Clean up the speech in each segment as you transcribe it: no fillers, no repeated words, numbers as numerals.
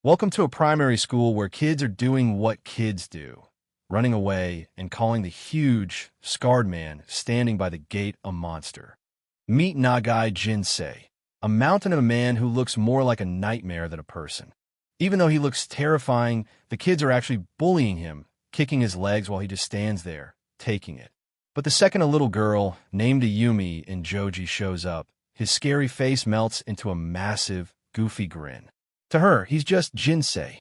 Welcome to a primary school where kids are doing what kids do, running away and calling the huge, scarred man standing by the gate a monster. Meet Nagai Jinsei, a mountain of a man who looks more like a nightmare than a person. Even though he looks terrifying, the kids are actually bullying him, kicking his legs while he just stands there, taking it. But the second a little girl, named Ayumi in Joji, shows up, his scary face melts into a massive, goofy grin. To her, he's just Jinsei.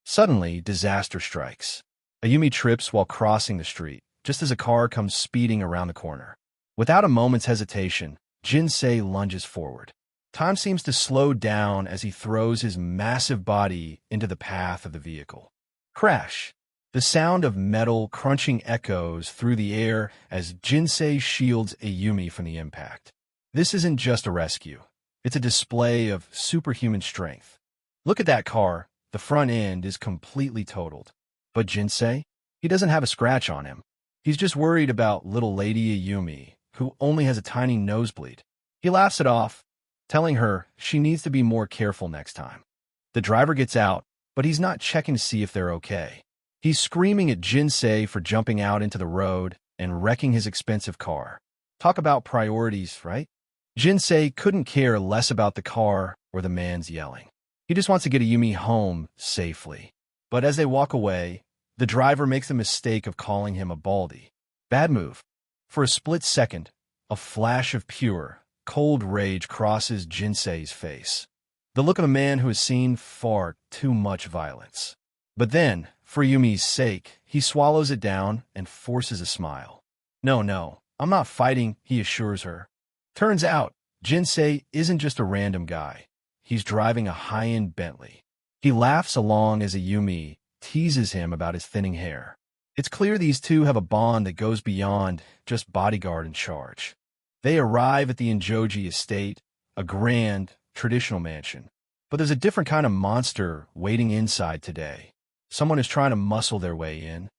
Suddenly, disaster strikes. Ayumi trips while crossing the street, just as a car comes speeding around the corner. Without a moment's hesitation, Jinsei lunges forward. Time seems to slow down as he throws his massive body into the path of the vehicle. Crash! The sound of metal crunching echoes through the air as Jinsei shields Ayumi from the impact. This isn't just a rescue. It's a display of superhuman strength. Look at that car. The front end is completely totaled. But Jinsei? He doesn't have a scratch on him. He's just worried about little Lady Ayumi, who only has a tiny nosebleed. He laughs it off, telling her she needs to be more careful next time. The driver gets out, but he's not checking to see if they're okay. He's screaming at Jinsei for jumping out into the road and wrecking his expensive car. Talk about priorities, right? Jinsei couldn't care less about the car or the man's yelling. He just wants to get Ayumi home safely. But as they walk away, the driver makes the mistake of calling him a baldy. Bad move. For a split second, a flash of pure, cold rage crosses Jinsei's face. The look of a man who has seen far too much violence. But then, for Ayumi's sake, he swallows it down and forces a smile. No, I'm not fighting, he assures her. Turns out, Jinsei isn't just a random guy. He's driving a high-end Bentley. He laughs along as Ayumi teases him about his thinning hair. It's clear these two have a bond that goes beyond just bodyguard in charge. They arrive at the Injoji estate, a grand, traditional mansion. But there's a different kind of monster waiting inside today. Someone is trying to muscle their way in.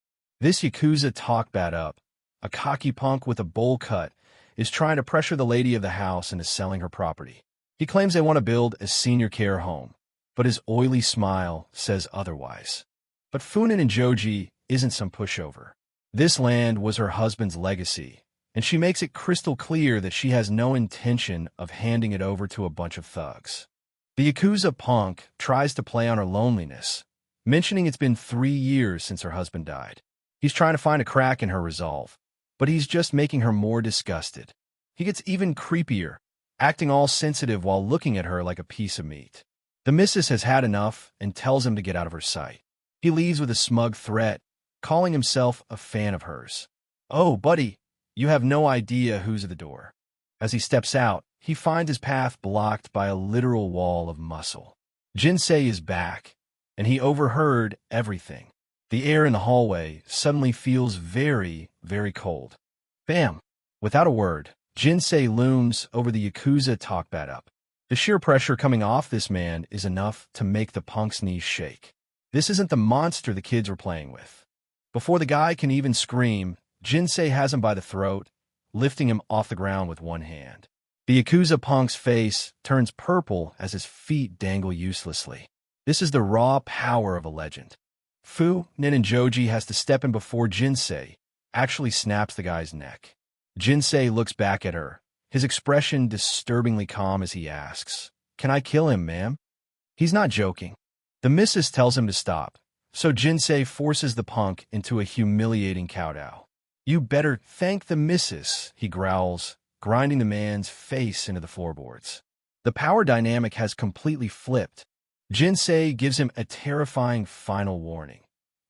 This Yakuza talkbat up, a cocky punk with a bowl cut, is trying to pressure the lady of the house into selling her property. He claims they want to build a senior care home, but his oily smile says otherwise. But Funen and Joji isn't some pushover. This land was her husband's legacy, and she makes it crystal clear that she has no intention of handing it over to a bunch of thugs. The Yakuza punk tries to play on her loneliness, mentioning it's been 3 years since her husband died. He's trying to find a crack in her resolve, but he's just making her more disgusted. He gets even creepier, acting all sensitive while looking at her like a piece of meat. The missus has had enough and tells him to get out of her sight. He leaves with a smug threat, calling himself a fan of hers. Oh, buddy, you have no idea who's at the door. As he steps out, he finds his path blocked by a literal wall of muscle. Jinsei is back, and he overheard everything. The air in the hallway suddenly feels very, very cold. Bam! Without a word, Jinsei looms over the Yakuza talkbat up. The sheer pressure coming off this man is enough to make the punk's knees shake. This isn't the monster the kids were playing with. Before the guy can even scream, Jinsei has him by the throat, lifting him off the ground with one hand. The Yakuza punk's face turns purple as his feet dangle uselessly. This is the raw power of a legend. Funen and Joji has to step in before Jinsei actually snaps the guy's neck. Jinsei looks back at her, his expression disturbingly calm as he asks, "Can I kill him, ma'am?" He's not joking. The missus tells him to stop, so Jinsei forces the punk into a humiliating kowtow. "You better thank the missus," he growls, grinding the man's face into the floorboards. The power dynamic has completely flipped. Jinsei gives him a terrifying final warning.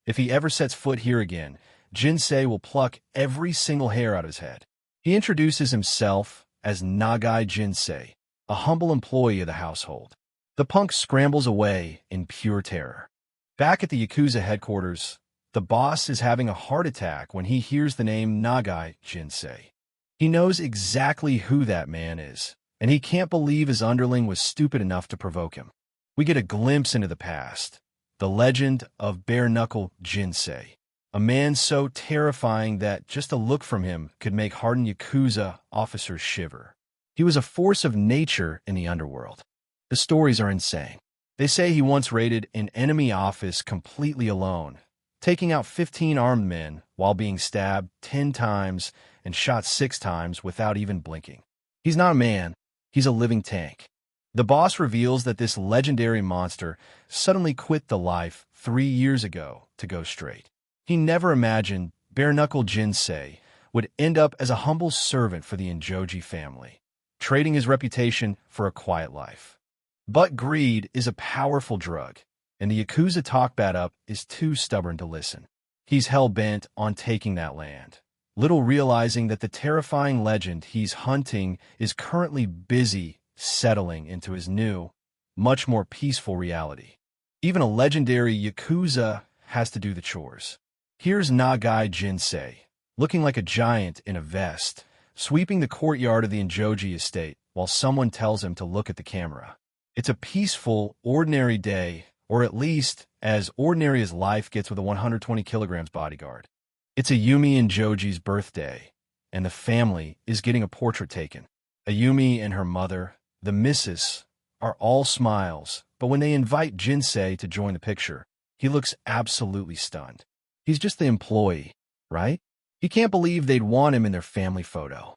If he ever sets foot here again, Jinsei will pluck every single hair out of his head. He introduces himself as Nagai Jinsei, a humble employee of the household. The punk scrambles away in pure terror. Back at the Yakuza headquarters, the boss is having a heart attack when he hears the name Nagai Jinsei. He knows exactly who that man is, and he can't believe his underling was stupid enough to provoke him. We get a glimpse into the past, the legend of bare-knuckle Jinsei, a man so terrifying that just a look from him could make hardened Yakuza officers shiver. He was a force of nature in the underworld. The stories are insane. They say he once raided an enemy office completely alone, taking out 15 armed men while being stabbed 10 times and shot 6 times without even blinking. He's not a man, he's a living tank. The boss reveals that this legendary monster suddenly quit the life 3 years ago to go straight. He never imagined bare-knuckle Jinsei would end up as a humble servant for the Enjoji family, trading his reputation for a quiet life. But greed is a powerful drug, and the Yakuza talkbat up is too stubborn to listen. He's hell-bent on taking that land, little realizing that the terrifying legend he's hunting is currently busy settling into his new, much more peaceful reality. Even a legendary Yakuza has to do the chores. Here's Nagai Jinsei, looking like a giant in a vest, sweeping the courtyard of the Enjoji estate while someone tells him to look at the camera. It's a peaceful, ordinary day, or at least as ordinary as life gets with a 120 kilograms bodyguard. It's Ayumi and Joji's birthday, and the family is getting a portrait taken. Ayumi and her mother, the missus, are all smiles, but when they invite Jinsei to join the picture, he looks absolutely stunned. He's just the employee, right? He can't believe they'd want him in their family photo.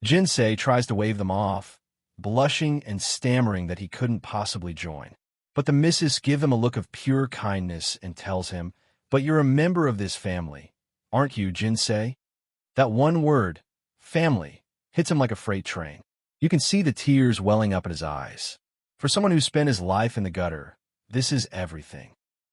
Jinsei tries to wave them off, blushing and stammering that he couldn't possibly join. But the missus gives him a look of pure kindness and tells him, "But you're a member of this family, aren't you, Jinsei?" That one word, family, hits him like a freight train. You can see the tears welling up in his eyes. For someone who spent his life in the gutter, this is everything.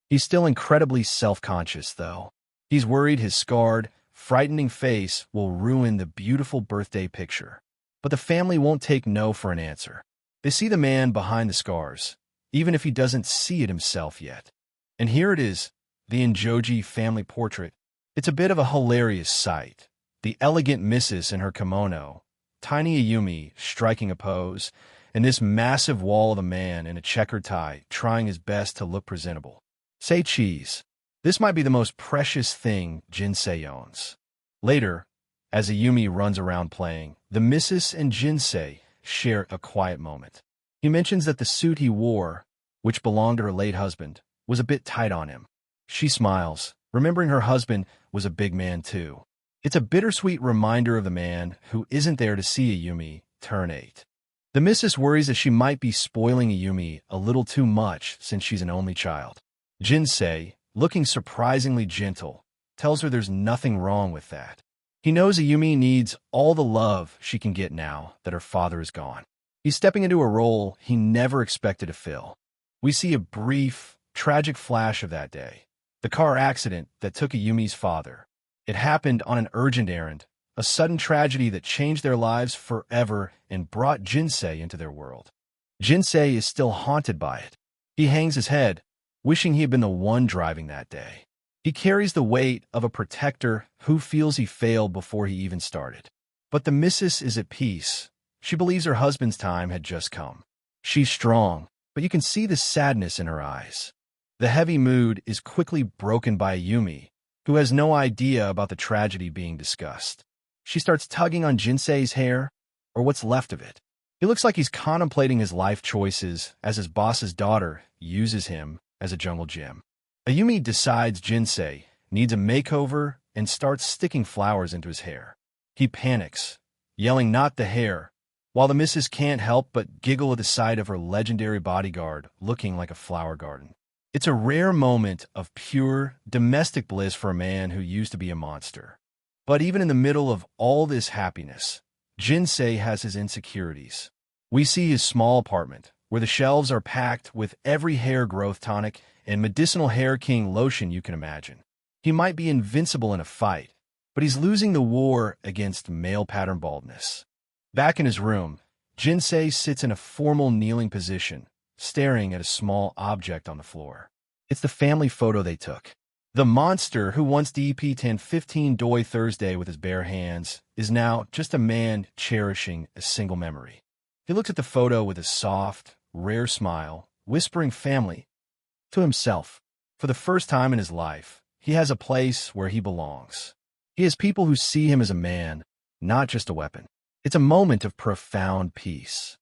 He's still incredibly self-conscious, though. He's worried his scarred, frightening face will ruin the beautiful birthday picture. But the family won't take no for an answer. They see the man behind the scars, even if he doesn't see it himself yet. And here it is, the Enjoji family portrait. It's a bit of a hilarious sight. The elegant missus in her kimono, tiny Ayumi striking a pose, and this massive wall of a man in a checkered tie trying his best to look presentable. Say cheese. This might be the most precious thing Jinsei owns. Later, as Ayumi runs around playing, the missus and Jinsei share a quiet moment. He mentions that the suit he wore, which belonged to her late husband, was a bit tight on him. She smiles, remembering her husband was a big man too. It's a bittersweet reminder of the man who isn't there to see Ayumi turn 8. The missus worries that she might be spoiling Ayumi a little too much since she's an only child. Jinsei, looking surprisingly gentle, tells her there's nothing wrong with that. He knows Ayumi needs all the love she can get now that her father is gone. He's stepping into a role he never expected to fill. We see a brief, tragic flash of that day. The car accident that took Ayumi's father. It happened on an urgent errand, a sudden tragedy that changed their lives forever and brought Jinsei into their world. Jinsei is still haunted by it. He hangs his head, wishing he had been the one driving that day. He carries the weight of a protector who feels he failed before he even started. But the missus is at peace. She believes her husband's time had just come. She's strong, but you can see the sadness in her eyes. The heavy mood is quickly broken by Ayumi, who has no idea about the tragedy being discussed. She starts tugging on Jinsei's hair, or what's left of it. He looks like he's contemplating his life choices as his boss's daughter uses him as a jungle gym. Ayumi decides Jinsei needs a makeover and starts sticking flowers into his hair. He panics, yelling "not the hair," while the missus can't help but giggle at the sight of her legendary bodyguard looking like a flower garden. It's a rare moment of pure, domestic bliss for a man who used to be a monster. But even in the middle of all this happiness, Jinsei has his insecurities. We see his small apartment, where the shelves are packed with every hair growth tonic and medicinal hair king lotion you can imagine. He might be invincible in a fight, but he's losing the war against male pattern baldness. Back in his room, Jinsei sits in a formal kneeling position, staring at a small object on the floor. It's the family photo they took. The monster who once DP'd 10-15 Doi Thursday with his bare hands is now just a man cherishing a single memory. He looks at the photo with a soft, rare smile, whispering family to himself. For the first time in his life, he has a place where he belongs. He has people who see him as a man, not just a weapon. It's a moment of profound peace.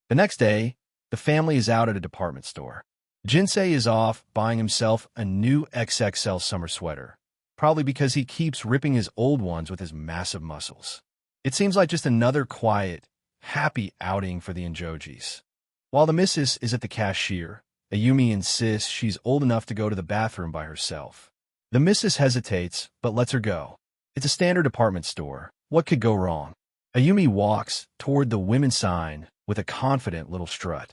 The next day, the family is out at a department store. Jinsei is off buying himself a new XXL summer sweater, probably because he keeps ripping his old ones with his massive muscles. It seems like just another quiet, happy outing for the Enjojis. While the missus is at the cashier, Ayumi insists she's old enough to go to the bathroom by herself. The missus hesitates, but lets her go. It's a standard department store. What could go wrong? Ayumi walks toward the women's sign with a confident little strut.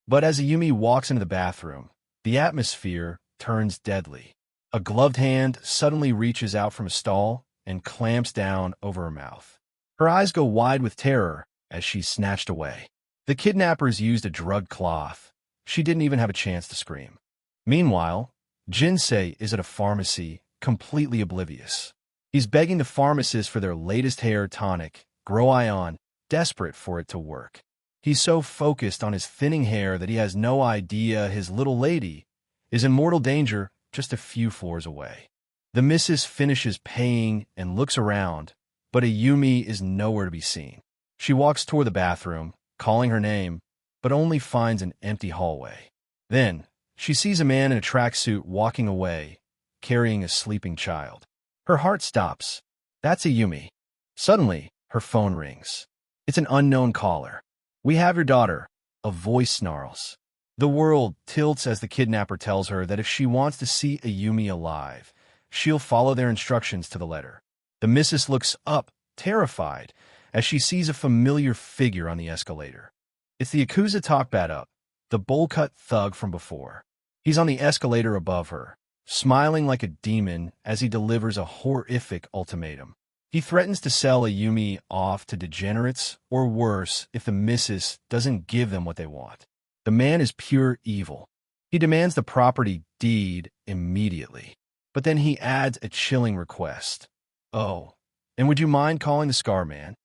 But as Ayumi walks into the bathroom, the atmosphere turns deadly. A gloved hand suddenly reaches out from a stall and clamps down over her mouth. Her eyes go wide with terror as she's snatched away. The kidnappers used a drugged cloth. She didn't even have a chance to scream. Meanwhile, Jinsei is at a pharmacy, completely oblivious. He's begging the pharmacist for their latest hair tonic, Grow Ion, desperate for it to work. He's so focused on his thinning hair that he has no idea his little lady is in mortal danger just a few floors away. The missus finishes paying and looks around, but Ayumi is nowhere to be seen. She walks toward the bathroom, calling her name, but only finds an empty hallway. Then, she sees a man in a tracksuit walking away, carrying a sleeping child. Her heart stops. That's Ayumi. Suddenly, her phone rings. It's an unknown caller. "We have your daughter," a voice snarls. The world tilts as the kidnapper tells her that if she wants to see Ayumi alive, she'll follow their instructions to the letter. The missus looks up, terrified, as she sees a familiar figure on the escalator. It's the Yakuza talk bad up, the bowl-cut thug from before. He's on the escalator above her, smiling like a demon as he delivers a horrific ultimatum. He threatens to sell Ayumi off to degenerates, or worse, if the missus doesn't give them what they want. The man is pure evil. He demands the property deed immediately. But then he adds a chilling request. "Oh, and would you mind calling the Scar Man?"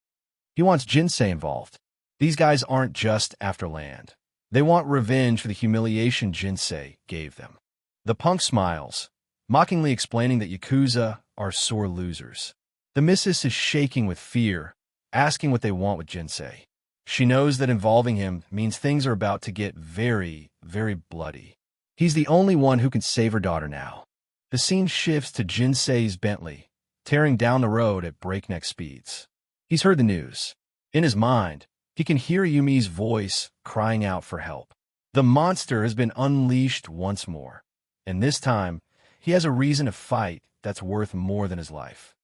He wants Jinsei involved. These guys aren't just after land. They want revenge for the humiliation Jinsei gave them. The punk smiles, mockingly explaining that Yakuza are sore losers. The missus is shaking with fear, asking what they want with Jinsei. She knows that involving him means things are about to get very, very bloody. He's the only one who can save her daughter now. The scene shifts to Jinsei's Bentley, tearing down the road at breakneck speeds. He's heard the news. In his mind, he can hear Yumi's voice crying out for help. The monster has been unleashed once more, and this time, he has a reason to fight that's worth more than his life.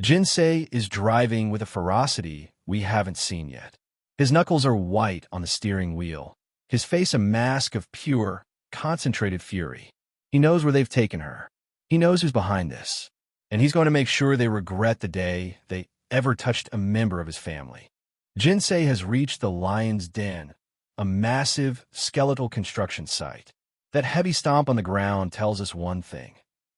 Jinsei is driving with a ferocity we haven't seen yet. His knuckles are white on the steering wheel, his face a mask of pure, concentrated fury. He knows where they've taken her. He knows who's behind this, and he's going to make sure they regret the day they ever touched a member of his family. Jinsei has reached the Lion's Den, a massive, skeletal construction site. That heavy stomp on the ground tells us one thing.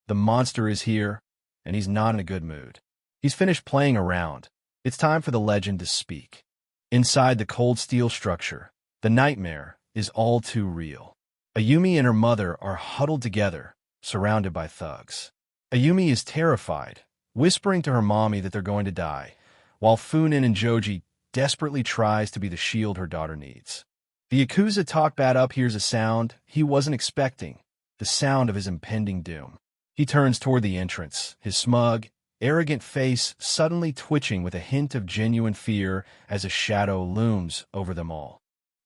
The monster is here, and he's not in a good mood. He's finished playing around. It's time for the legend to speak. Inside the cold steel structure, the nightmare is all too real. Ayumi and her mother are huddled together, surrounded by thugs. Ayumi is terrified, whispering to her mommy that they're going to die, while Funin and Joji desperately tries to be the shield her daughter needs. The Yakuza talk bad up hears a sound he wasn't expecting, the sound of his impending doom. He turns toward the entrance, his smug, arrogant face suddenly twitching with a hint of genuine fear as a shadow looms over them all.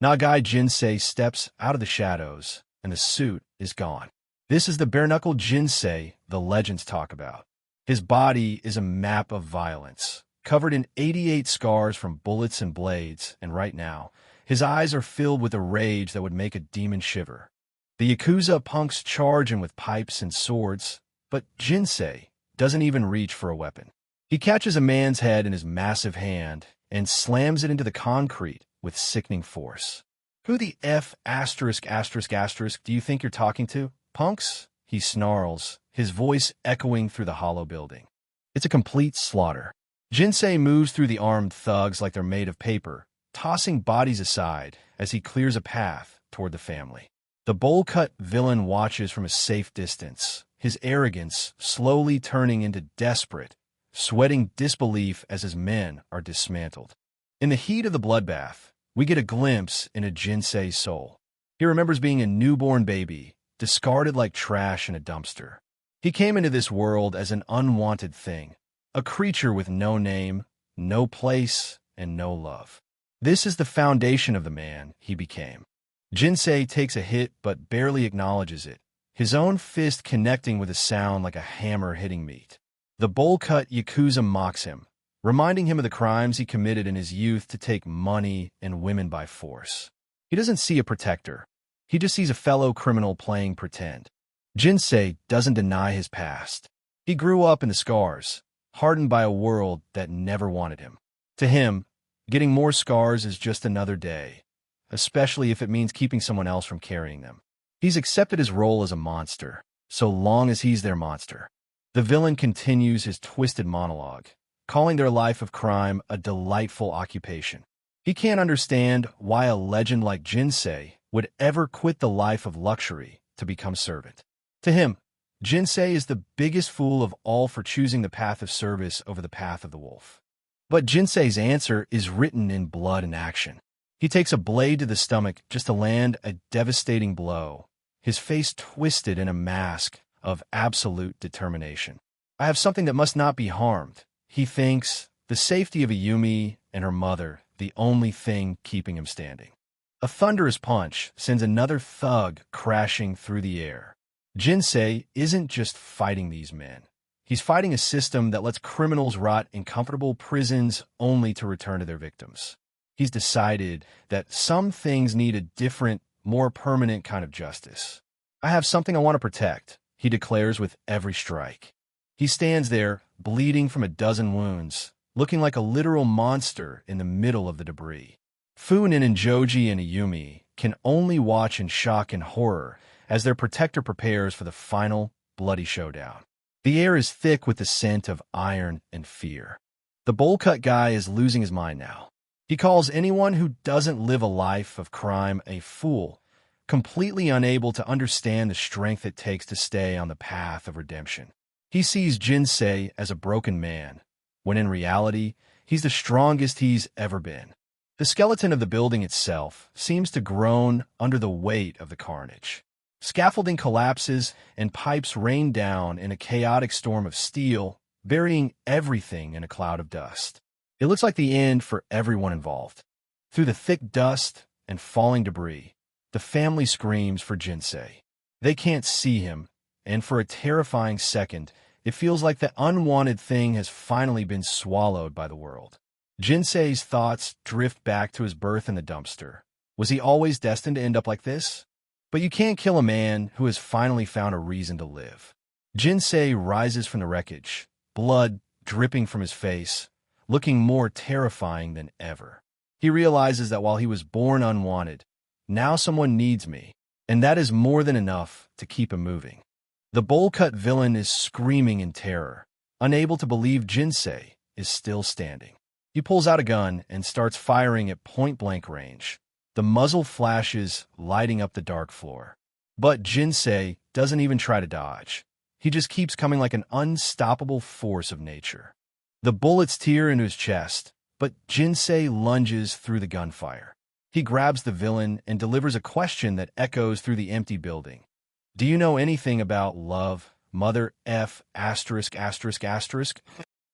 Nagai Jinsei steps out of the shadows, and the suit is gone. This is the bare-knuckled Jinsei the legends talk about. His body is a map of violence, covered in 88 scars from bullets and blades, and right now, his eyes are filled with a rage that would make a demon shiver. The Yakuza punks charge him with pipes and swords, but Jinsei doesn't even reach for a weapon. He catches a man's head in his massive hand and slams it into the concrete with sickening force. "Who the F*** do you think you're talking to, punks?" he snarls, his voice echoing through the hollow building. It's a complete slaughter. Jinsei moves through the armed thugs like they're made of paper, tossing bodies aside as he clears a path toward the family. The bowl-cut villain watches from a safe distance, his arrogance slowly turning into desperate, sweating disbelief as his men are dismantled. In the heat of the bloodbath, we get a glimpse into Jinsei's soul. He remembers being a newborn baby, discarded like trash in a dumpster. He came into this world as an unwanted thing, a creature with no name, no place, and no love. This is the foundation of the man he became. Jinsei takes a hit but barely acknowledges it, his own fist connecting with a sound like a hammer hitting meat. The bowl-cut Yakuza mocks him, reminding him of the crimes he committed in his youth to take money and women by force. He doesn't see a protector. He just sees a fellow criminal playing pretend. Jinsei doesn't deny his past. He grew up in the scars, hardened by a world that never wanted him. To him, getting more scars is just another day, especially if it means keeping someone else from carrying them. He's accepted his role as a monster, so long as he's their monster. The villain continues his twisted monologue, calling their life of crime a delightful occupation. He can't understand why a legend like Jinsei would ever quit the life of luxury to become servant. To him, Jinsei is the biggest fool of all for choosing the path of service over the path of the wolf. But Jinsei's answer is written in blood and action. He takes a blade to the stomach just to land a devastating blow, his face twisted in a mask of absolute determination. I have something that must not be harmed, he thinks, the safety of Ayumi and her mother, the only thing keeping him standing. A thunderous punch sends another thug crashing through the air. Jinsei isn't just fighting these men. He's fighting a system that lets criminals rot in comfortable prisons only to return to their victims. He's decided that some things need a different, more permanent kind of justice. I have something I want to protect, he declares with every strike. He stands there, bleeding from a dozen wounds, looking like a literal monster in the middle of the debris. Funin and Joji and Ayumi can only watch in shock and horror as their protector prepares for the final, bloody showdown. The air is thick with the scent of iron and fear. The bowl-cut guy is losing his mind now. He calls anyone who doesn't live a life of crime a fool, completely unable to understand the strength it takes to stay on the path of redemption. He sees Jinsei as a broken man, when in reality, he's the strongest he's ever been. The skeleton of the building itself seems to groan under the weight of the carnage. Scaffolding collapses and pipes rain down in a chaotic storm of steel, burying everything in a cloud of dust. It looks like the end for everyone involved. Through the thick dust and falling debris, the family screams for Jinsei. They can't see him, and for a terrifying second, it feels like the unwanted thing has finally been swallowed by the world. Jinsei's thoughts drift back to his birth in the dumpster. Was he always destined to end up like this? But you can't kill a man who has finally found a reason to live. Jinsei rises from the wreckage, blood dripping from his face, looking more terrifying than ever. He realizes that while he was born unwanted, now someone needs me, and that is more than enough to keep him moving. The bowl-cut villain is screaming in terror, unable to believe Jinsei is still standing. He pulls out a gun and starts firing at point-blank range. The muzzle flashes, lighting up the dark floor. But Jinsei doesn't even try to dodge. He just keeps coming like an unstoppable force of nature. The bullets tear into his chest, but Jinsei lunges through the gunfire. He grabs the villain and delivers a question that echoes through the empty building. Do you know anything about love, mother F*******?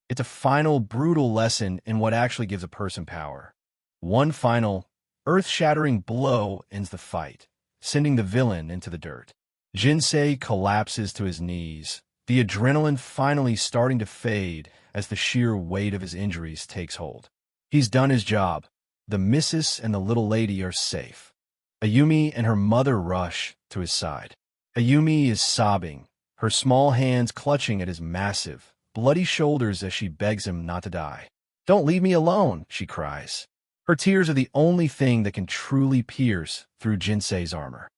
It's a final, brutal lesson in what actually gives a person power. One final, earth-shattering blow ends the fight, sending the villain into the dirt. Jinsei collapses to his knees, the adrenaline finally starting to fade as the sheer weight of his injuries takes hold. He's done his job. The missus and the little lady are safe. Ayumi and her mother rush to his side. Ayumi is sobbing, her small hands clutching at his massive, bloody shoulders as she begs him not to die. "Don't leave me alone," she cries. Her tears are the only thing that can truly pierce through Jinsei's armor.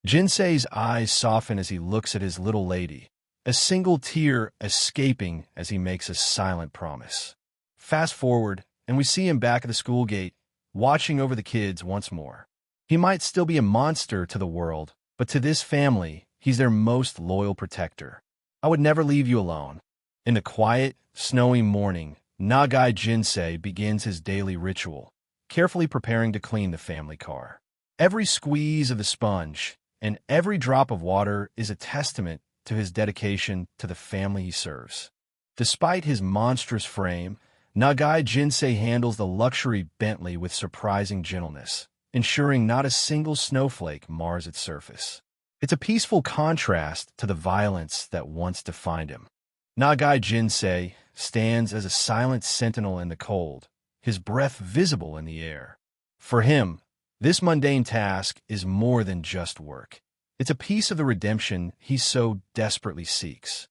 Jinsei's eyes soften as he looks at his little lady, a single tear escaping as he makes a silent promise. Fast forward, and we see him back at the school gate, watching over the kids once more. He might still be a monster to the world, but to this family, he's their most loyal protector. "I would never leave you alone." In the quiet, snowy morning, Nagai Jinsei begins his daily ritual, carefully preparing to clean the family car. Every squeeze of the sponge, and every drop of water is a testament to his dedication to the family he serves. Despite his monstrous frame, Nagai Jinsei handles the luxury Bentley with surprising gentleness, ensuring not a single snowflake mars its surface. It's a peaceful contrast to the violence that once defined him. Nagai Jinsei stands as a silent sentinel in the cold, his breath visible in the air. For him, this mundane task is more than just work. It's a piece of the redemption he so desperately seeks.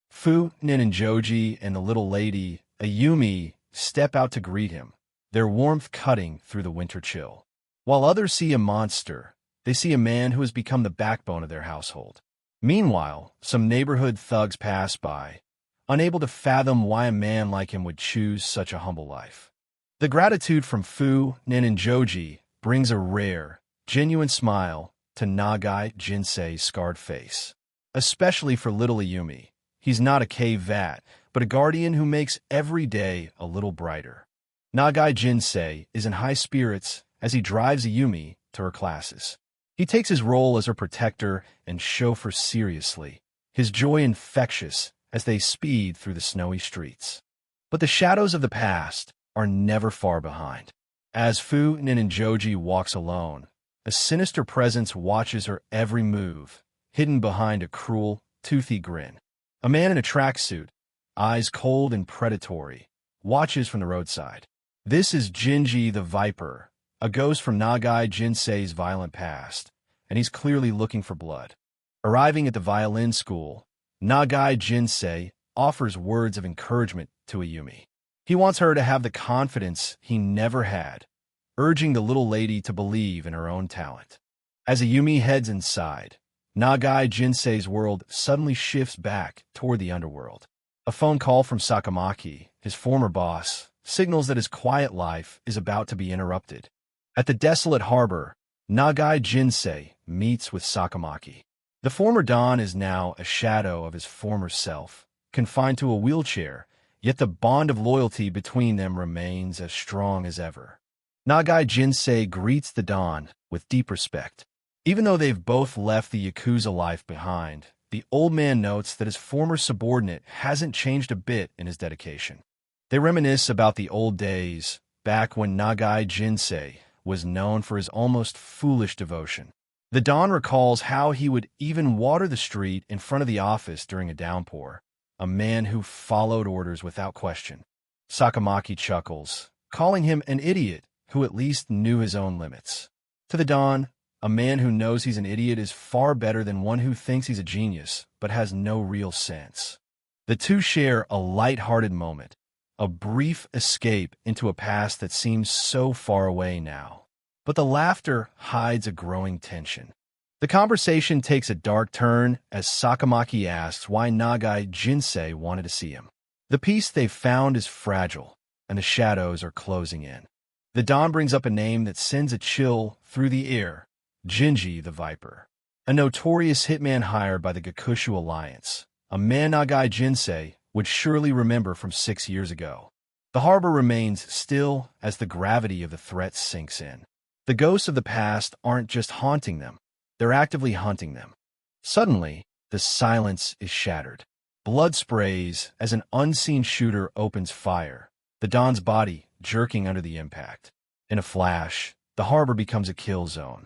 Fu, Nin, and Joji and the little lady, Ayumi, step out to greet him, their warmth cutting through the winter chill. While others see a monster, they see a man who has become the backbone of their household. Meanwhile, some neighborhood thugs pass by, unable to fathom why a man like him would choose such a humble life. The gratitude from Fu, Nin, and Joji brings a rare, genuine smile to Nagai Jinsei's scarred face. Especially for little Ayumi. He's not a cave vat, but a guardian who makes every day a little brighter. Nagai Jinsei is in high spirits as he drives Ayumi to her classes. He takes his role as her protector and chauffeur seriously, his joy infectious as they speed through the snowy streets. But the shadows of the past are never far behind. As Fu, Nin, and Joji walks alone, a sinister presence watches her every move, hidden behind a cruel, toothy grin. A man in a tracksuit, eyes cold and predatory, watches from the roadside. This is Jinji the Viper, a ghost from Nagai Jinsei's violent past, and he's clearly looking for blood. Arriving at the violin school, Nagai Jinsei offers words of encouragement to Ayumi. He wants her to have the confidence he never had, urging the little lady to believe in her own talent. As Ayumi heads inside, Nagai Jinsei's world suddenly shifts back toward the underworld. A phone call from Sakamaki, his former boss, signals that his quiet life is about to be interrupted. At the desolate harbor, Nagai Jinsei meets with Sakamaki. The former Don is now a shadow of his former self, confined to a wheelchair, yet the bond of loyalty between them remains as strong as ever. Nagai Jinsei greets the Don with deep respect. Even though they've both left the Yakuza life behind, the old man notes that his former subordinate hasn't changed a bit in his dedication. They reminisce about the old days, back when Nagai Jinsei was known for his almost foolish devotion. The Don recalls how he would even water the street in front of the office during a downpour, a man who followed orders without question. Sakamaki chuckles, calling him an idiot who at least knew his own limits. To the Don, a man who knows he's an idiot is far better than one who thinks he's a genius but has no real sense. The two share a light-hearted moment, a brief escape into a past that seems so far away now. But the laughter hides a growing tension. The conversation takes a dark turn as Sakamaki asks why Nagai Jinsei wanted to see him. The peace they've found is fragile, and the shadows are closing in. The Don brings up a name that sends a chill through the air, Jinji the Viper. A notorious hitman hired by the Gakushu Alliance, a man Nagai Jinsei would surely remember from 6 years ago. The harbor remains still as the gravity of the threat sinks in. The ghosts of the past aren't just haunting them, they're actively hunting them. Suddenly, the silence is shattered. Blood sprays as an unseen shooter opens fire, the Don's body jerking under the impact. In a flash, the harbor becomes a kill zone.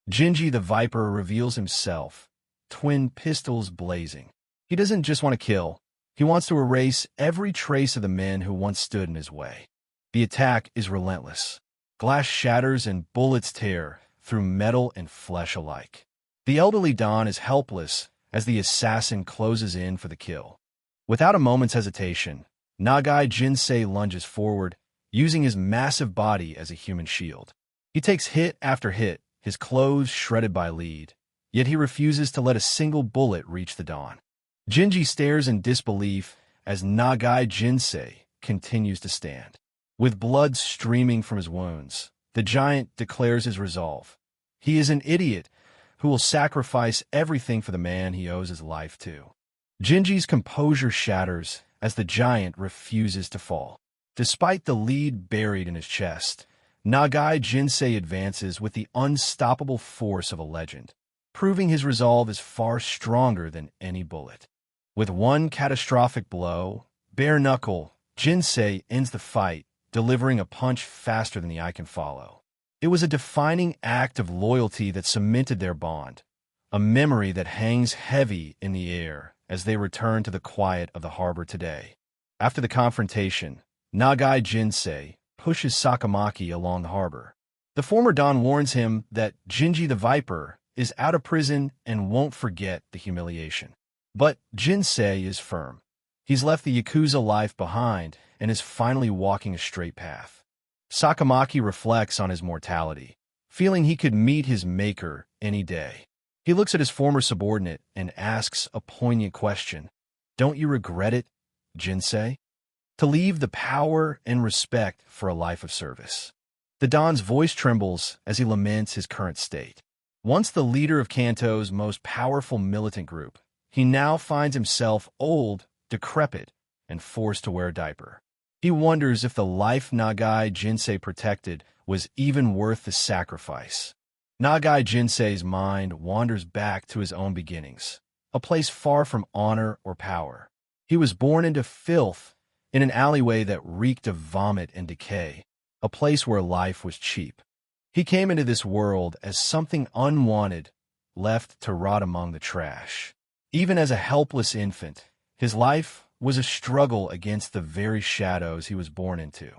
Jinji the Viper reveals himself, twin pistols blazing. He doesn't just want to kill, he wants to erase every trace of the men who once stood in his way. The attack is relentless. Glass shatters and bullets tear through metal and flesh alike. The elderly Don is helpless as the assassin closes in for the kill. Without a moment's hesitation, Nagai Jinsei lunges forward, using his massive body as a human shield. He takes hit after hit, his clothes shredded by lead, yet he refuses to let a single bullet reach the Don. Jinji stares in disbelief as Nagai Jinsei continues to stand. With blood streaming from his wounds, the giant declares his resolve. He is an idiot who will sacrifice everything for the man he owes his life to. Jinji's composure shatters as the giant refuses to fall. Despite the lead buried in his chest, Nagai Jinsei advances with the unstoppable force of a legend. proving his resolve is far stronger than any bullet. With one catastrophic blow, bare-knuckle, Jinsei ends the fight, delivering a punch faster than the eye can follow. It was a defining act of loyalty that cemented their bond, a memory that hangs heavy in the air as they return to the quiet of the harbor today. After the confrontation, Nagai Jinsei pushes Sakamaki along the harbor. The former Don warns him that Jinji the Viper is out of prison and won't forget the humiliation. But Jinsei is firm. He's left the Yakuza life behind and is finally walking a straight path. Sakamaki reflects on his mortality, feeling he could meet his maker any day. He looks at his former subordinate and asks a poignant question. Don't you regret it, Jinsei? To leave the power and respect for a life of service. The Don's voice trembles as he laments his current state. Once the leader of Kanto's most powerful militant group, he now finds himself old, decrepit, and forced to wear a diaper. He wonders if the life Nagai Jinsei protected was even worth the sacrifice. Nagai Jinsei's mind wanders back to his own beginnings, a place far from honor or power. He was born into filth in an alleyway that reeked of vomit and decay, a place where life was cheap. He came into this world as something unwanted, left to rot among the trash. Even as a helpless infant, his life was a struggle against the very shadows he was born into.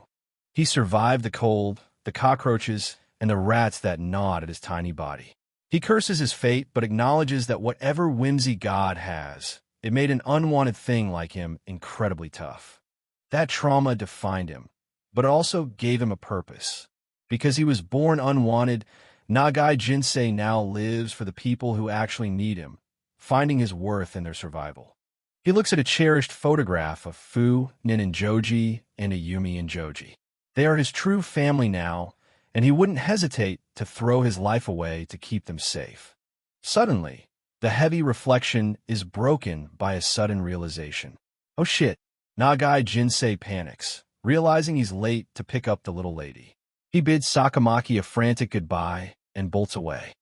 He survived the cold, the cockroaches, and the rats that gnawed at his tiny body. He curses his fate, but acknowledges that whatever whimsy God has, it made an unwanted thing like him incredibly tough. That trauma defined him, but it also gave him a purpose. Because he was born unwanted, Nagai Jinsei now lives for the people who actually need him, finding his worth in their survival. He looks at a cherished photograph of Fu, Nin and Joji, and Ayumi and Joji. They are his true family now, and he wouldn't hesitate to throw his life away to keep them safe. Suddenly, the heavy reflection is broken by a sudden realization. Oh shit, Nagai Jinsei panics, realizing he's late to pick up the little lady. He bids Sakamaki a frantic goodbye and bolts away.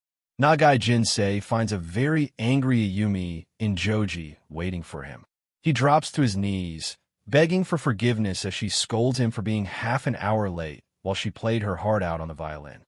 Nagai Jinsei finds a very angry Ayumi in Joji waiting for him. He drops to his knees, begging for forgiveness as she scolds him for being half an hour late while she played her heart out on the violin.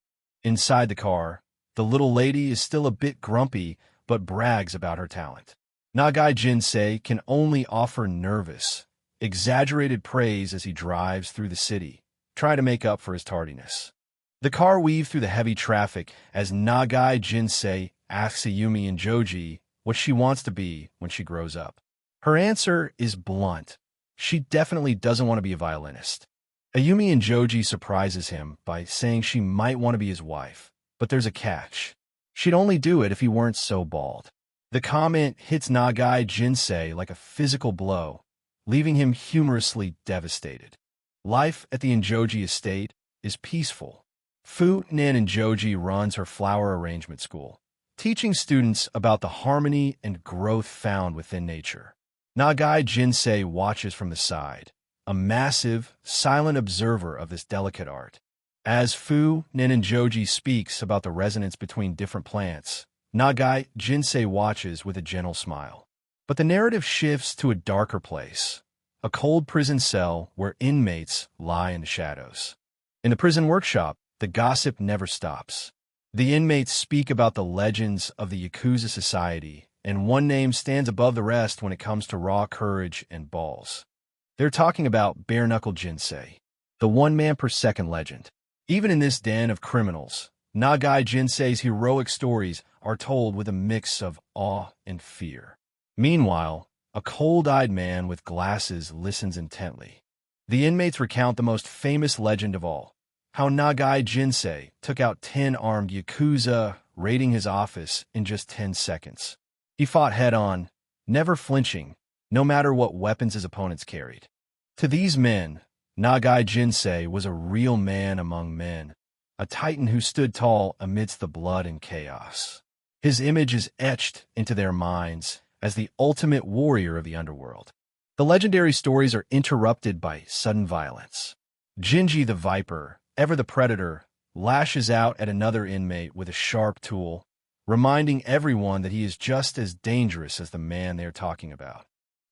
Inside the car, the little lady is still a bit grumpy but brags about her talent. Nagai Jinsei can only offer nervous, exaggerated praise as he drives through the city, trying to make up for his tardiness. The car weaves through the heavy traffic as Nagai Jinsei asks Ayumi and Joji what she wants to be when she grows up. Her answer is blunt. She definitely doesn't want to be a violinist. Ayumi and Joji surprises him by saying she might want to be his wife, but there's a catch. She'd only do it if he weren't so bald. The comment hits Nagai Jinsei like a physical blow, leaving him humorously devastated. Life at the Enjoji estate is peaceful. Fu Nin and Joji runs her flower arrangement school, teaching students about the harmony and growth found within nature. Nagai Jinsei watches from the side, a massive, silent observer of this delicate art. As Fu Nin and Joji speaks about the resonance between different plants, Nagai Jinsei watches with a gentle smile. But the narrative shifts to a darker place, a cold prison cell where inmates lie in the shadows. In the prison workshop, the gossip never stops. The inmates speak about the legends of the Yakuza society, and one name stands above the rest when it comes to raw courage and balls. They're talking about bare-knuckle Jinsei, the one-man-per-second legend. Even in this den of criminals, Nagai Jinsei's heroic stories are told with a mix of awe and fear. Meanwhile, a cold-eyed man with glasses listens intently. The inmates recount the most famous legend of all, how Nagai Jinsei took out 10 armed Yakuza, raiding his office in just 10 seconds. He fought head-on, never flinching, no matter what weapons his opponents carried. To these men, Nagai Jinsei was a real man among men, a titan who stood tall amidst the blood and chaos. His image is etched into their minds as the ultimate warrior of the underworld. The legendary stories are interrupted by sudden violence. Jinji the Viper, ever the predator, lashes out at another inmate with a sharp tool, reminding everyone that he is just as dangerous as the man they are talking about.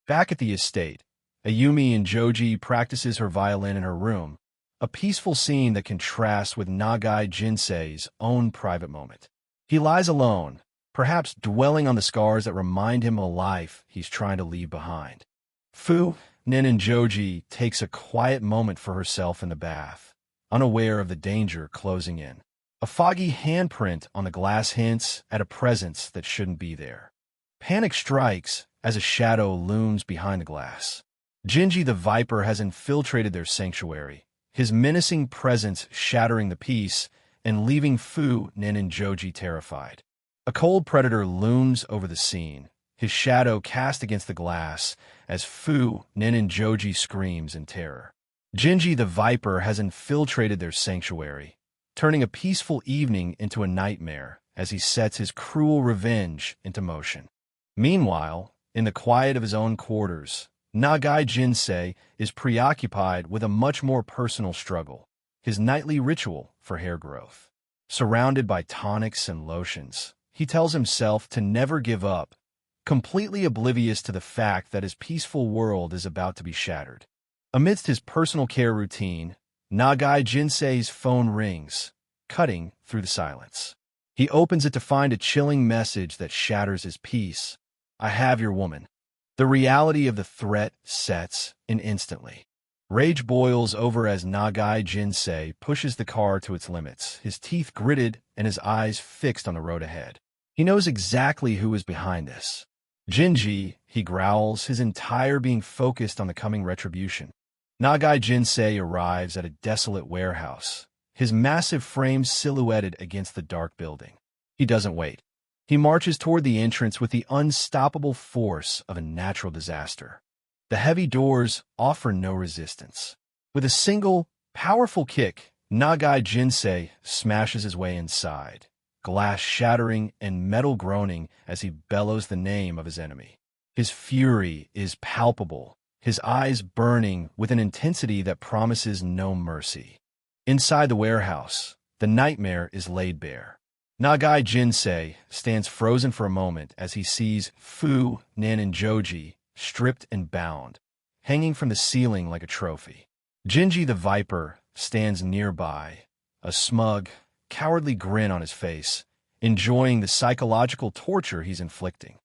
Back at the estate, Ayumi in Joji practices her violin in her room, a peaceful scene that contrasts with Nagai Jinsei's own private moment. He lies alone, perhaps dwelling on the scars that remind him of a life he's trying to leave behind. Fu, Nin in Joji takes a quiet moment for herself in the bath, unaware of the danger closing in. A foggy handprint on the glass hints at a presence that shouldn't be there. Panic strikes as a shadow looms behind the glass. Jinji the Viper has infiltrated their sanctuary, his menacing presence shattering the peace and leaving Fu, Nin, and Joji terrified. A cold predator looms over the scene, his shadow cast against the glass as Fu, Nin, and Joji screams in terror. Jinji the Viper has infiltrated their sanctuary, turning a peaceful evening into a nightmare as he sets his cruel revenge into motion. Meanwhile, in the quiet of his own quarters, Nagai Jinsei is preoccupied with a much more personal struggle, his nightly ritual for hair growth. Surrounded by tonics and lotions, he tells himself to never give up, completely oblivious to the fact that his peaceful world is about to be shattered. Amidst his personal care routine, Nagai Jinsei's phone rings, cutting through the silence. He opens it to find a chilling message that shatters his peace. "I have your woman." The reality of the threat sets in instantly. Rage boils over as Nagai Jinsei pushes the car to its limits, his teeth gritted and his eyes fixed on the road ahead. He knows exactly who is behind this. Jinji, he growls, his entire being focused on the coming retribution. Nagai Jinsei arrives at a desolate warehouse, his massive frame silhouetted against the dark building. He doesn't wait. He marches toward the entrance with the unstoppable force of a natural disaster. The heavy doors offer no resistance. With a single, powerful kick, Nagai Jinsei smashes his way inside, glass shattering and metal groaning as he bellows the name of his enemy. His fury is palpable, his eyes burning with an intensity that promises no mercy. Inside the warehouse, the nightmare is laid bare. Nagai Jinsei stands frozen for a moment as he sees Fu, Nin, and Joji stripped and bound, hanging from the ceiling like a trophy. Jinji the Viper stands nearby, a smug, cowardly grin on his face, enjoying the psychological torture he's inflicting.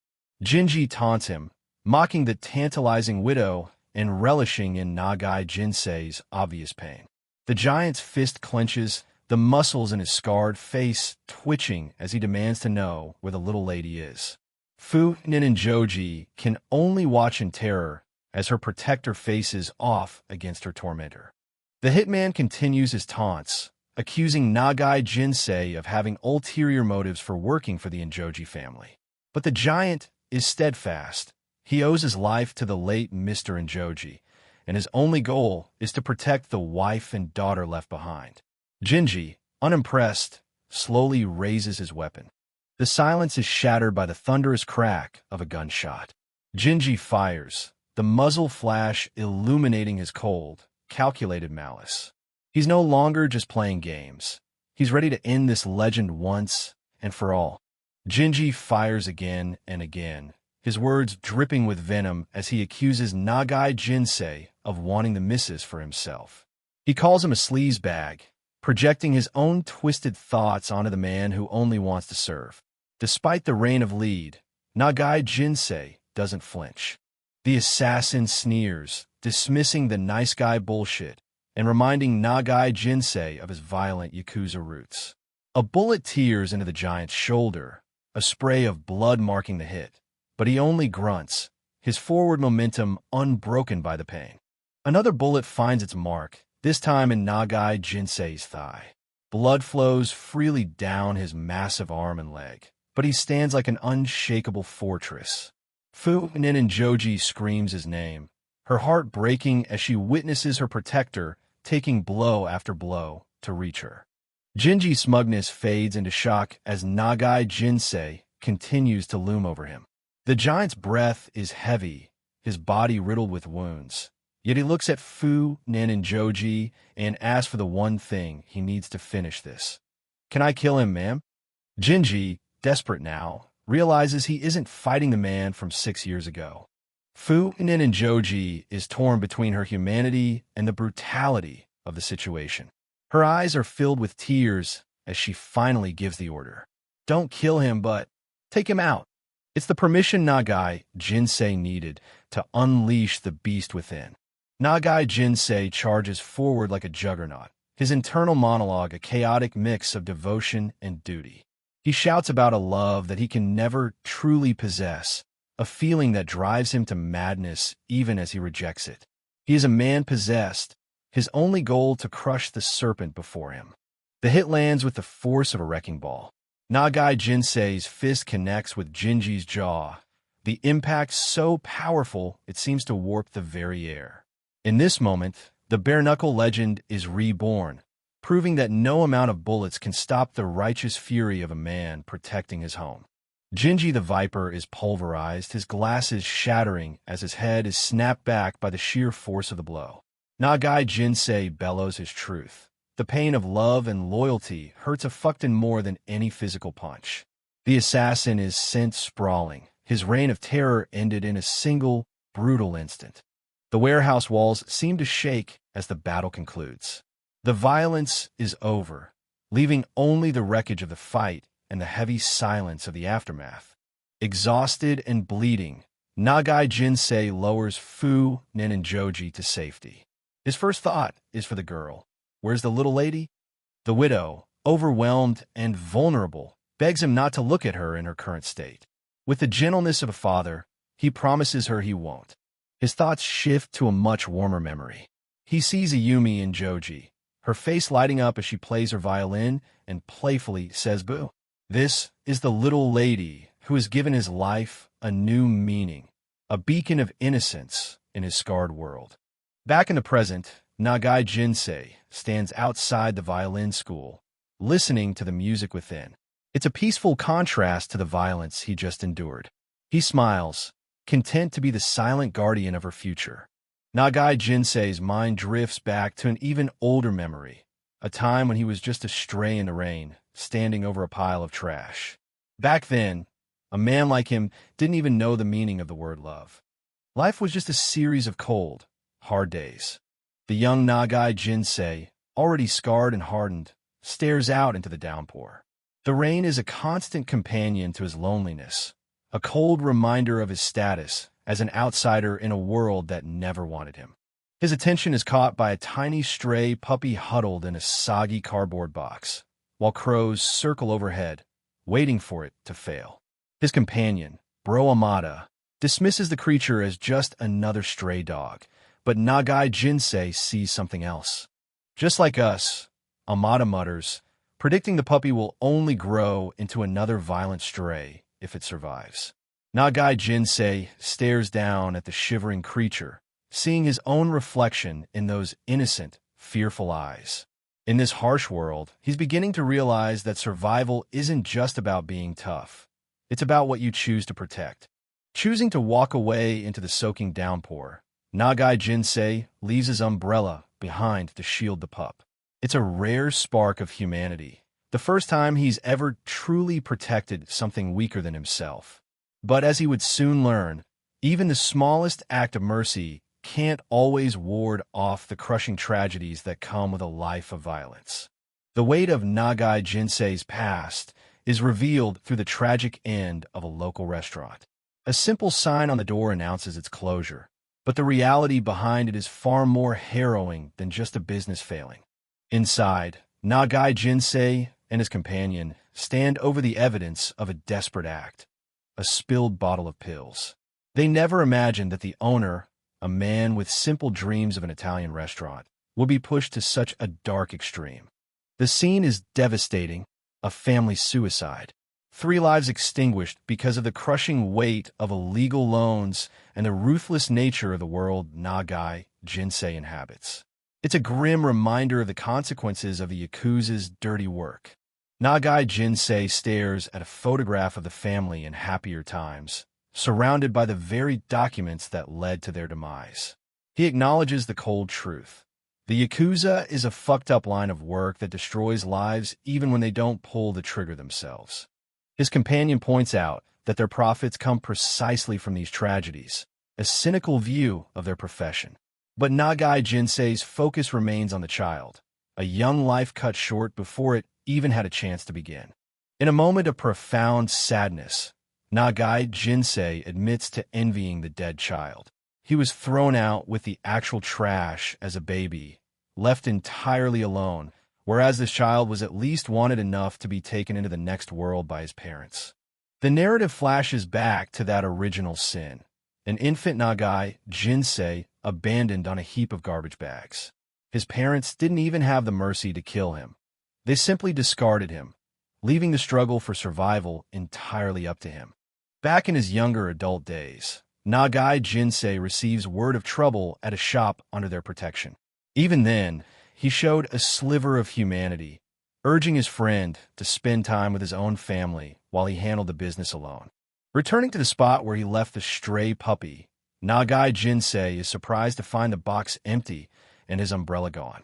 Jinji taunts him, mocking the tantalizing widow and relishing in Nagai Jinsei's obvious pain. The giant's fist clenches, the muscles in his scarred face twitching as he demands to know where the little lady is. Fu, Nin, and Joji can only watch in terror as her protector faces off against her tormentor. The hitman continues his taunts, accusing Nagai Jinsei of having ulterior motives for working for the Enjoji family. But the giant is steadfast. He owes his life to the late Mr. Enjoji, and his only goal is to protect the wife and daughter left behind. Jinji, unimpressed, slowly raises his weapon. The silence is shattered by the thunderous crack of a gunshot. Jinji fires, the muzzle flash illuminating his cold, calculated malice. He's no longer just playing games. He's ready to end this legend once and for all. Jinji fires again and again, his words dripping with venom as he accuses Nagai Jinsei of wanting the missus for himself. He calls him a sleazebag, projecting his own twisted thoughts onto the man who only wants to serve. Despite the reign of lead, Nagai Jinsei doesn't flinch. The assassin sneers, dismissing the nice guy bullshit and reminding Nagai Jinsei of his violent Yakuza roots. A bullet tears into the giant's shoulder, a spray of blood marking the hit, but he only grunts, his forward momentum unbroken by the pain. Another bullet finds its mark, this time in Nagai Jinsei's thigh. Blood flows freely down his massive arm and leg, but he stands like an unshakable fortress. Fu, Nin, and Joji screams his name, her heart breaking as she witnesses her protector taking blow after blow to reach her. Jinji's smugness fades into shock as Nagai Jinsei continues to loom over him. The giant's breath is heavy, his body riddled with wounds. Yet he looks at Fu, Nin, and Joji and asks for the one thing he needs to finish this. "Can I kill him, ma'am?" Jinji, desperate now, realizes he isn't fighting the man from 6 years ago. Fu Ninjoji is torn between her humanity and the brutality of the situation. Her eyes are filled with tears as she finally gives the order. Don't kill him, but take him out. It's the permission Nagai Jinsei needed to unleash the beast within. Nagai Jinsei charges forward like a juggernaut, his internal monologue a chaotic mix of devotion and duty. He shouts about a love that he can never truly possess, a feeling that drives him to madness even as he rejects it. He is a man possessed, his only goal to crush the serpent before him. The hit lands with the force of a wrecking ball. Nagai Jinsei's fist connects with Jinji's jaw, the impact so powerful it seems to warp the very air. In this moment, the bare-knuckle legend is reborn, proving that no amount of bullets can stop the righteous fury of a man protecting his home. Jinji the Viper is pulverized, his glasses shattering as his head is snapped back by the sheer force of the blow. Nagai Jinsei bellows his truth. The pain of love and loyalty hurts a fuckton more than any physical punch. The assassin is sent sprawling. His reign of terror ended in a single, brutal instant. The warehouse walls seem to shake as the battle concludes. The violence is over, leaving only the wreckage of the fight and the heavy silence of the aftermath. Exhausted and bleeding, Nagai Jinsei lowers Fu Ninjoji to safety. His first thought is for the girl. Where's the little lady? The widow, overwhelmed and vulnerable, begs him not to look at her in her current state. With the gentleness of a father, he promises her he won't. His thoughts shift to a much warmer memory. He sees Ayumi in Joji, her face lighting up as she plays her violin and playfully says boo. This is the little lady who has given his life a new meaning, a beacon of innocence in his scarred world. Back in the present, Nagai Jinsei stands outside the violin school, listening to the music within. It's a peaceful contrast to the violence he just endured. He smiles, content to be the silent guardian of her future. Nagai Jinsei's mind drifts back to an even older memory, a time when he was just a stray in the rain, standing over a pile of trash. Back then, a man like him didn't even know the meaning of the word love. Life was just a series of cold, hard days. The young Nagai Jinsei, already scarred and hardened, stares out into the downpour. The rain is a constant companion to his loneliness, a cold reminder of his status as an outsider in a world that never wanted him. His attention is caught by a tiny stray puppy huddled in a soggy cardboard box, while crows circle overhead, waiting for it to fail. His companion, Bro Amada, dismisses the creature as just another stray dog, but Nagai Jinsei sees something else. Just like us, Amada mutters, predicting the puppy will only grow into another violent stray if it survives. Nagai Jinsei stares down at the shivering creature, seeing his own reflection in those innocent, fearful eyes. In this harsh world, he's beginning to realize that survival isn't just about being tough. It's about what you choose to protect. Choosing to walk away into the soaking downpour, Nagai Jinsei leaves his umbrella behind to shield the pup. It's a rare spark of humanity, the first time he's ever truly protected something weaker than himself. But as he would soon learn, even the smallest act of mercy can't always ward off the crushing tragedies that come with a life of violence. The weight of Nagai Jinsei's past is revealed through the tragic end of a local restaurant. A simple sign on the door announces its closure, but the reality behind it is far more harrowing than just a business failing. Inside, Nagai Jinsei and his companion stand over the evidence of a desperate act, a spilled bottle of pills. They never imagined that the owner, a man with simple dreams of an Italian restaurant, would be pushed to such a dark extreme. The scene is devastating, a family suicide. 3 lives extinguished because of the crushing weight of illegal loans and the ruthless nature of the world Nagai Jinsei inhabits. It's a grim reminder of the consequences of the Yakuza's dirty work. Nagai Jinsei stares at a photograph of the family in happier times, surrounded by the very documents that led to their demise. He acknowledges the cold truth. The Yakuza is a fucked up line of work that destroys lives even when they don't pull the trigger themselves. His companion points out that their profits come precisely from these tragedies, a cynical view of their profession. But Nagai Jinsei's focus remains on the child, a young life cut short before it even had a chance to begin. In a moment of profound sadness, Nagai Jinsei admits to envying the dead child. He was thrown out with the actual trash as a baby, left entirely alone, whereas this child was at least wanted enough to be taken into the next world by his parents. The narrative flashes back to that original sin, an infant Nagai Jinsei abandoned on a heap of garbage bags. His parents didn't even have the mercy to kill him. They simply discarded him, leaving the struggle for survival entirely up to him. Back in his younger adult days, Nagai Jinsei receives word of trouble at a shop under their protection. Even then, he showed a sliver of humanity, urging his friend to spend time with his own family while he handled the business alone. Returning to the spot where he left the stray puppy, Nagai Jinsei is surprised to find the box empty and his umbrella gone.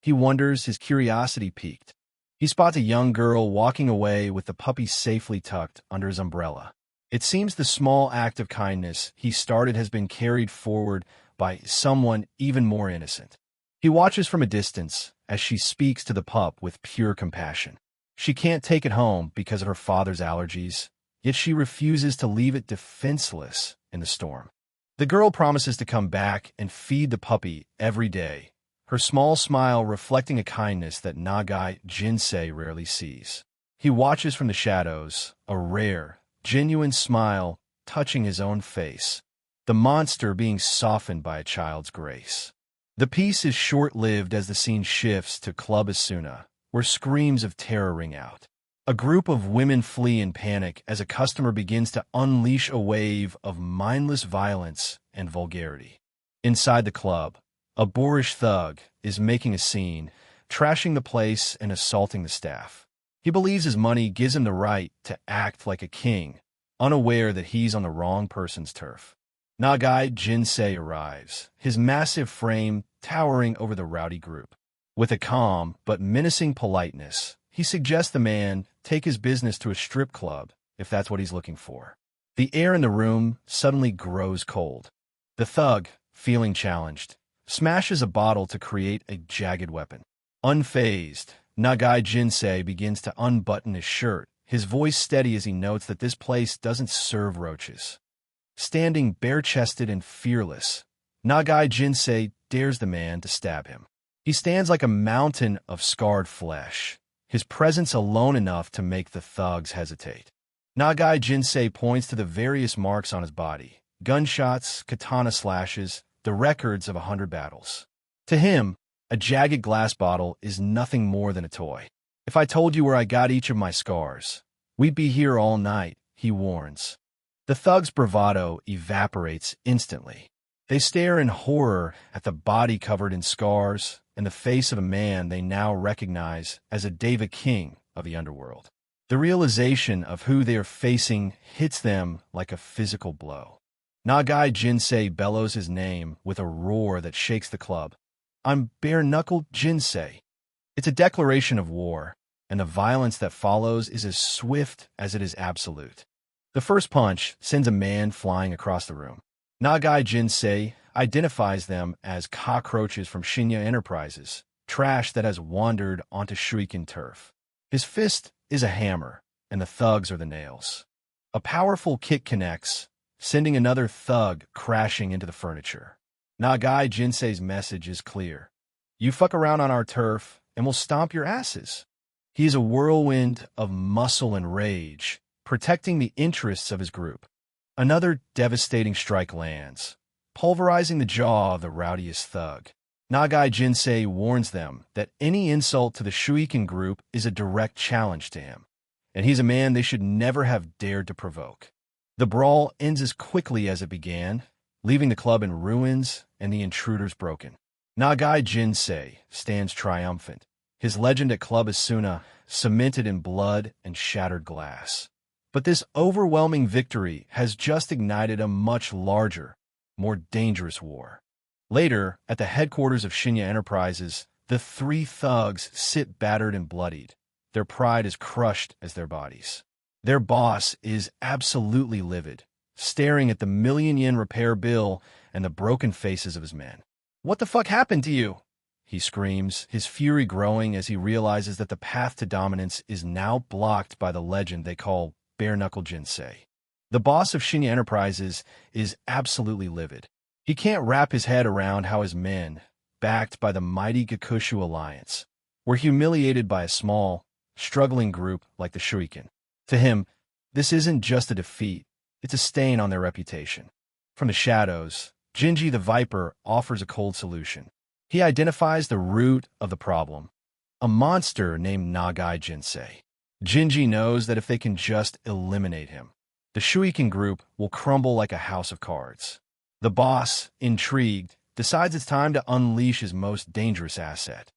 He wonders, his curiosity piqued. He spots a young girl walking away with the puppy safely tucked under his umbrella. It seems the small act of kindness he started has been carried forward by someone even more innocent. He watches from a distance as she speaks to the pup with pure compassion. She can't take it home because of her father's allergies, yet she refuses to leave it defenseless in the storm. The girl promises to come back and feed the puppy every day, her small smile reflecting a kindness that Nagai Jinsei rarely sees. He watches from the shadows, a rare, genuine smile touching his own face, the monster being softened by a child's grace. The piece is short-lived as the scene shifts to Club Asuna, where screams of terror ring out. A group of women flee in panic as a customer begins to unleash a wave of mindless violence and vulgarity. Inside the club, a boorish thug is making a scene, trashing the place and assaulting the staff. He believes his money gives him the right to act like a king, unaware that he's on the wrong person's turf. Nagai Jinsei arrives, his massive frame towering over the rowdy group. With a calm but menacing politeness, he suggests the man take his business to a strip club if that's what he's looking for. The air in the room suddenly grows cold. The thug, feeling challenged, smashes a bottle to create a jagged weapon. Unfazed, Nagai Jinsei begins to unbutton his shirt, his voice steady as he notes that this place doesn't serve roaches. Standing bare-chested and fearless, Nagai Jinsei dares the man to stab him. He stands like a mountain of scarred flesh, his presence alone enough to make the thugs hesitate. Nagai Jinsei points to the various marks on his body, gunshots, katana slashes, the records of 100 battles. To him, a jagged glass bottle is nothing more than a toy. If I told you where I got each of my scars, we'd be here all night, he warns. The thug's bravado evaporates instantly. They stare in horror at the body covered in scars and the face of a man they now recognize as a Deva King of the underworld. The realization of who they are facing hits them like a physical blow. Nagai Jinsei bellows his name with a roar that shakes the club. I'm bare-knuckled Jinsei. It's a declaration of war, and the violence that follows is as swift as it is absolute. The first punch sends a man flying across the room. Nagai Jinsei identifies them as cockroaches from Shinya Enterprises, trash that has wandered onto Shuiken turf. His fist is a hammer, and the thugs are the nails. A powerful kick connects, sending another thug crashing into the furniture. Nagai Jinsei's message is clear. You fuck around on our turf, and we'll stomp your asses. He is a whirlwind of muscle and rage, protecting the interests of his group. Another devastating strike lands, pulverizing the jaw of the rowdiest thug. Nagai Jinsei warns them that any insult to the Shuiken group is a direct challenge to him, and he's a man they should never have dared to provoke. The brawl ends as quickly as it began, leaving the club in ruins and the intruders broken. Nagai Jinsei stands triumphant, his legend at Club Asuna cemented in blood and shattered glass. But this overwhelming victory has just ignited a much larger, more dangerous war. Later, at the headquarters of Shinya Enterprises, the three thugs sit battered and bloodied. Their pride is crushed as their bodies. Their boss is absolutely livid, staring at the million-yen repair bill and the broken faces of his men. "What the fuck happened to you?" he screams, his fury growing as he realizes that the path to dominance is now blocked by the legend they call bare-knuckle Jinsei. The boss of Shinya Enterprises is absolutely livid. He can't wrap his head around how his men, backed by the mighty Gakushu Alliance, were humiliated by a small, struggling group like the Shuriken. To him, this isn't just a defeat, it's a stain on their reputation. From the shadows, Jinji the Viper offers a cold solution. He identifies the root of the problem, a monster named Nagai Jinsei. Jinji knows that if they can just eliminate him, the Shuriken group will crumble like a house of cards. The boss, intrigued, decides it's time to unleash his most dangerous asset.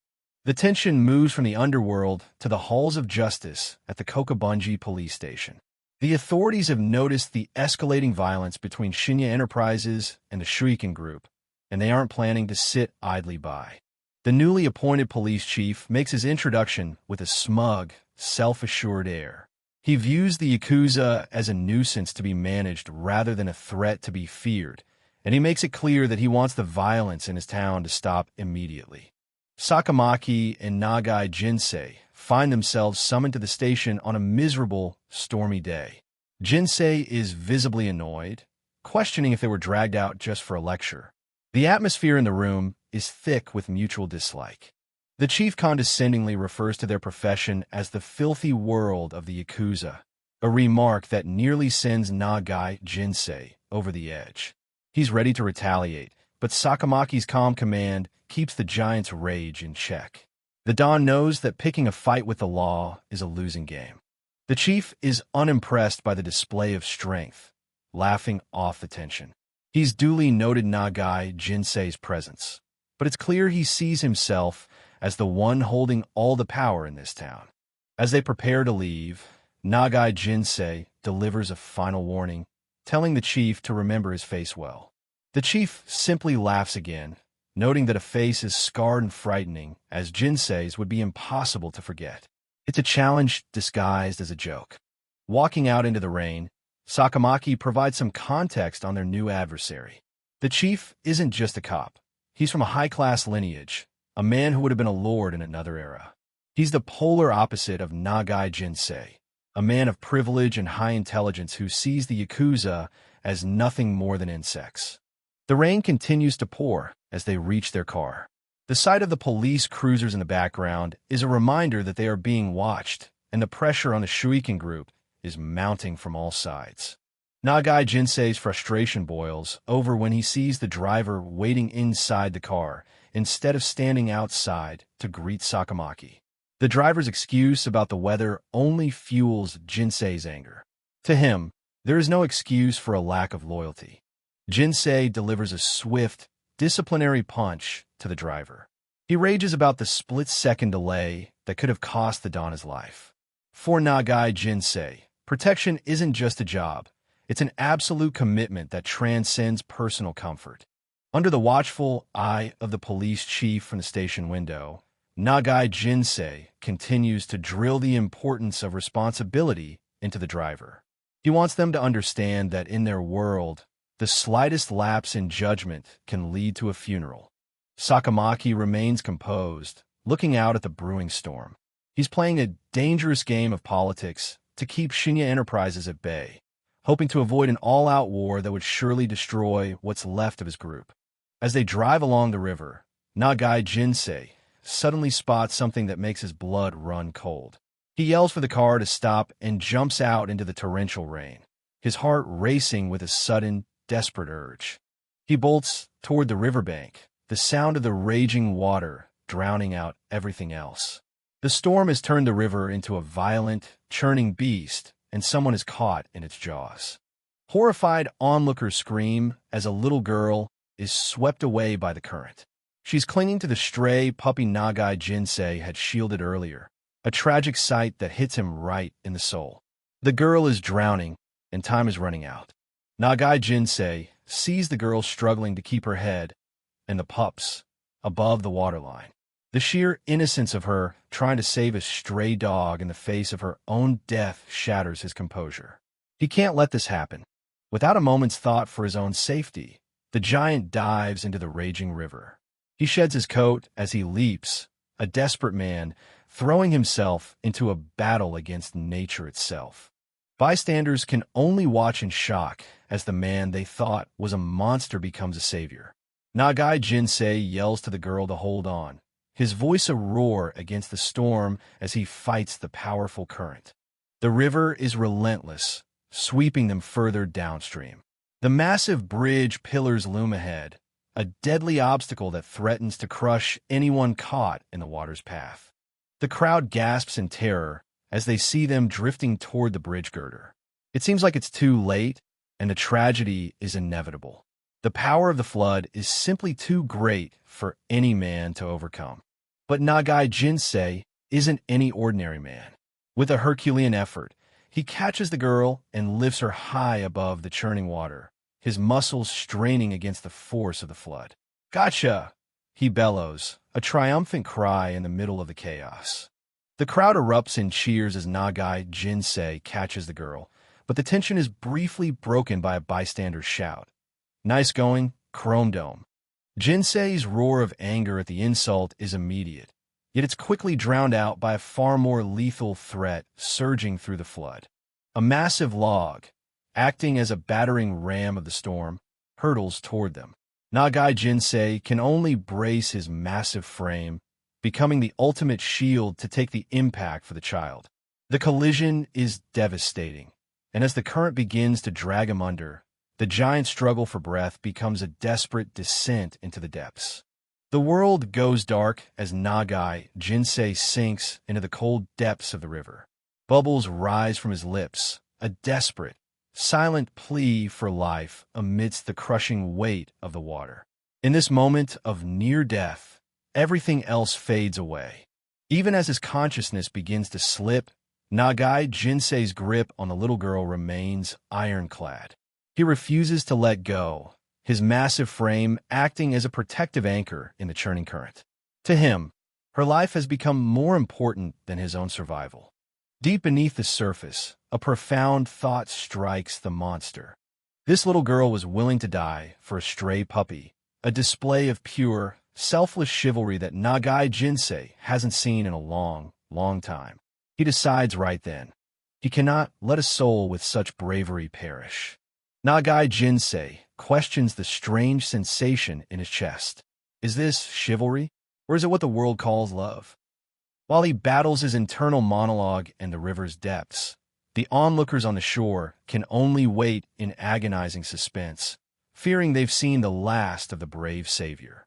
The tension moves from the underworld to the halls of justice at the Kokubunji police station. The authorities have noticed the escalating violence between Shinya Enterprises and the Shuriken group, and they aren't planning to sit idly by. The newly appointed police chief makes his introduction with a smug, self-assured air. He views the Yakuza as a nuisance to be managed rather than a threat to be feared, and he makes it clear that he wants the violence in his town to stop immediately. Sakamaki and Nagai Jinsei find themselves summoned to the station on a miserable, stormy day. Jinsei is visibly annoyed, questioning if they were dragged out just for a lecture. The atmosphere in the room is thick with mutual dislike. The chief condescendingly refers to their profession as the filthy world of the Yakuza, a remark that nearly sends Nagai Jinsei over the edge. He's ready to retaliate, but Sakamaki's calm command keeps the giant's rage in check. The Don knows that picking a fight with the law is a losing game. The chief is unimpressed by the display of strength, laughing off the tension. He's duly noted Nagai Jinsei's presence, but it's clear he sees himself as the one holding all the power in this town. As they prepare to leave, Nagai Jinsei delivers a final warning, telling the chief to remember his face well. The chief simply laughs again, noting that a face as scarred and frightening as Jinsei's would be impossible to forget. It's a challenge disguised as a joke. Walking out into the rain, Sakamaki provides some context on their new adversary. The chief isn't just a cop. He's from a high-class lineage, a man who would have been a lord in another era. He's the polar opposite of Nagai Jinsei, a man of privilege and high intelligence who sees the Yakuza as nothing more than insects. The rain continues to pour as they reach their car. The sight of the police cruisers in the background is a reminder that they are being watched, and the pressure on the Shuriken group is mounting from all sides. Nagai Jinsei's frustration boils over when he sees the driver waiting inside the car instead of standing outside to greet Sakamaki. The driver's excuse about the weather only fuels Jinsei's anger. To him, there is no excuse for a lack of loyalty. Jinsei delivers a swift, disciplinary punch to the driver. He rages about the split-second delay that could have cost the Don his life. For Nagai Jinsei, protection isn't just a job. It's an absolute commitment that transcends personal comfort. Under the watchful eye of the police chief from the station window, Nagai Jinsei continues to drill the importance of responsibility into the driver. He wants them to understand that in their world, the slightest lapse in judgment can lead to a funeral. Sakamaki remains composed, looking out at the brewing storm. He's playing a dangerous game of politics to keep Shinya Enterprises at bay, hoping to avoid an all-out war that would surely destroy what's left of his group. As they drive along the river, Nagai Jinsei suddenly spots something that makes his blood run cold. He yells for the car to stop and jumps out into the torrential rain, his heart racing with a sudden, desperate urge. He bolts toward the riverbank, the sound of the raging water drowning out everything else. The storm has turned the river into a violent, churning beast, and someone is caught in its jaws. Horrified onlookers scream as a little girl is swept away by the current. She's clinging to the stray puppy Nagai Jinsei had shielded earlier, a tragic sight that hits him right in the soul. The girl is drowning, and time is running out. Nagai Jinsei sees the girl struggling to keep her head and the pups above the waterline. The sheer innocence of her trying to save a stray dog in the face of her own death shatters his composure. He can't let this happen. Without a moment's thought for his own safety, the giant dives into the raging river. He sheds his coat as he leaps, a desperate man, throwing himself into a battle against nature itself. Bystanders can only watch in shock as the man they thought was a monster becomes a savior. Nagai Jinsei yells to the girl to hold on, his voice a roar against the storm as he fights the powerful current. The river is relentless, sweeping them further downstream. The massive bridge pillars loom ahead, a deadly obstacle that threatens to crush anyone caught in the water's path. The crowd gasps in terror as they see them drifting toward the bridge girder. It seems like it's too late, and the tragedy is inevitable. The power of the flood is simply too great for any man to overcome. But Nagai Jinsei isn't any ordinary man. With a Herculean effort, he catches the girl and lifts her high above the churning water, his muscles straining against the force of the flood. "Gotcha!" he bellows, a triumphant cry in the middle of the chaos. The crowd erupts in cheers as Nagai Jinsei catches the girl, but the tension is briefly broken by a bystander's shout. "Nice going, Chrome Dome." Jinsei's roar of anger at the insult is immediate, yet it's quickly drowned out by a far more lethal threat surging through the flood. A massive log, acting as a battering ram of the storm, hurtles toward them. Nagai Jinsei can only brace his massive frame, becoming the ultimate shield to take the impact for the child. The collision is devastating, and as the current begins to drag him under, the giant's struggle for breath becomes a desperate descent into the depths. The world goes dark as Nagai Jinsei sinks into the cold depths of the river. Bubbles rise from his lips, a desperate, silent plea for life amidst the crushing weight of the water. In this moment of near death, everything else fades away. Even as his consciousness begins to slip, Nagai Jinsei's grip on the little girl remains ironclad. He refuses to let go, his massive frame acting as a protective anchor in the churning current. To him, her life has become more important than his own survival. Deep beneath the surface, a profound thought strikes the monster. This little girl was willing to die for a stray puppy, a display of pure, selfless chivalry that Nagai Jinsei hasn't seen in a long, long time. He decides right then, he cannot let a soul with such bravery perish. Nagai Jinsei questions the strange sensation in his chest. Is this chivalry, or is it what the world calls love? While he battles his internal monologue in the river's depths, the onlookers on the shore can only wait in agonizing suspense, fearing they've seen the last of the brave savior.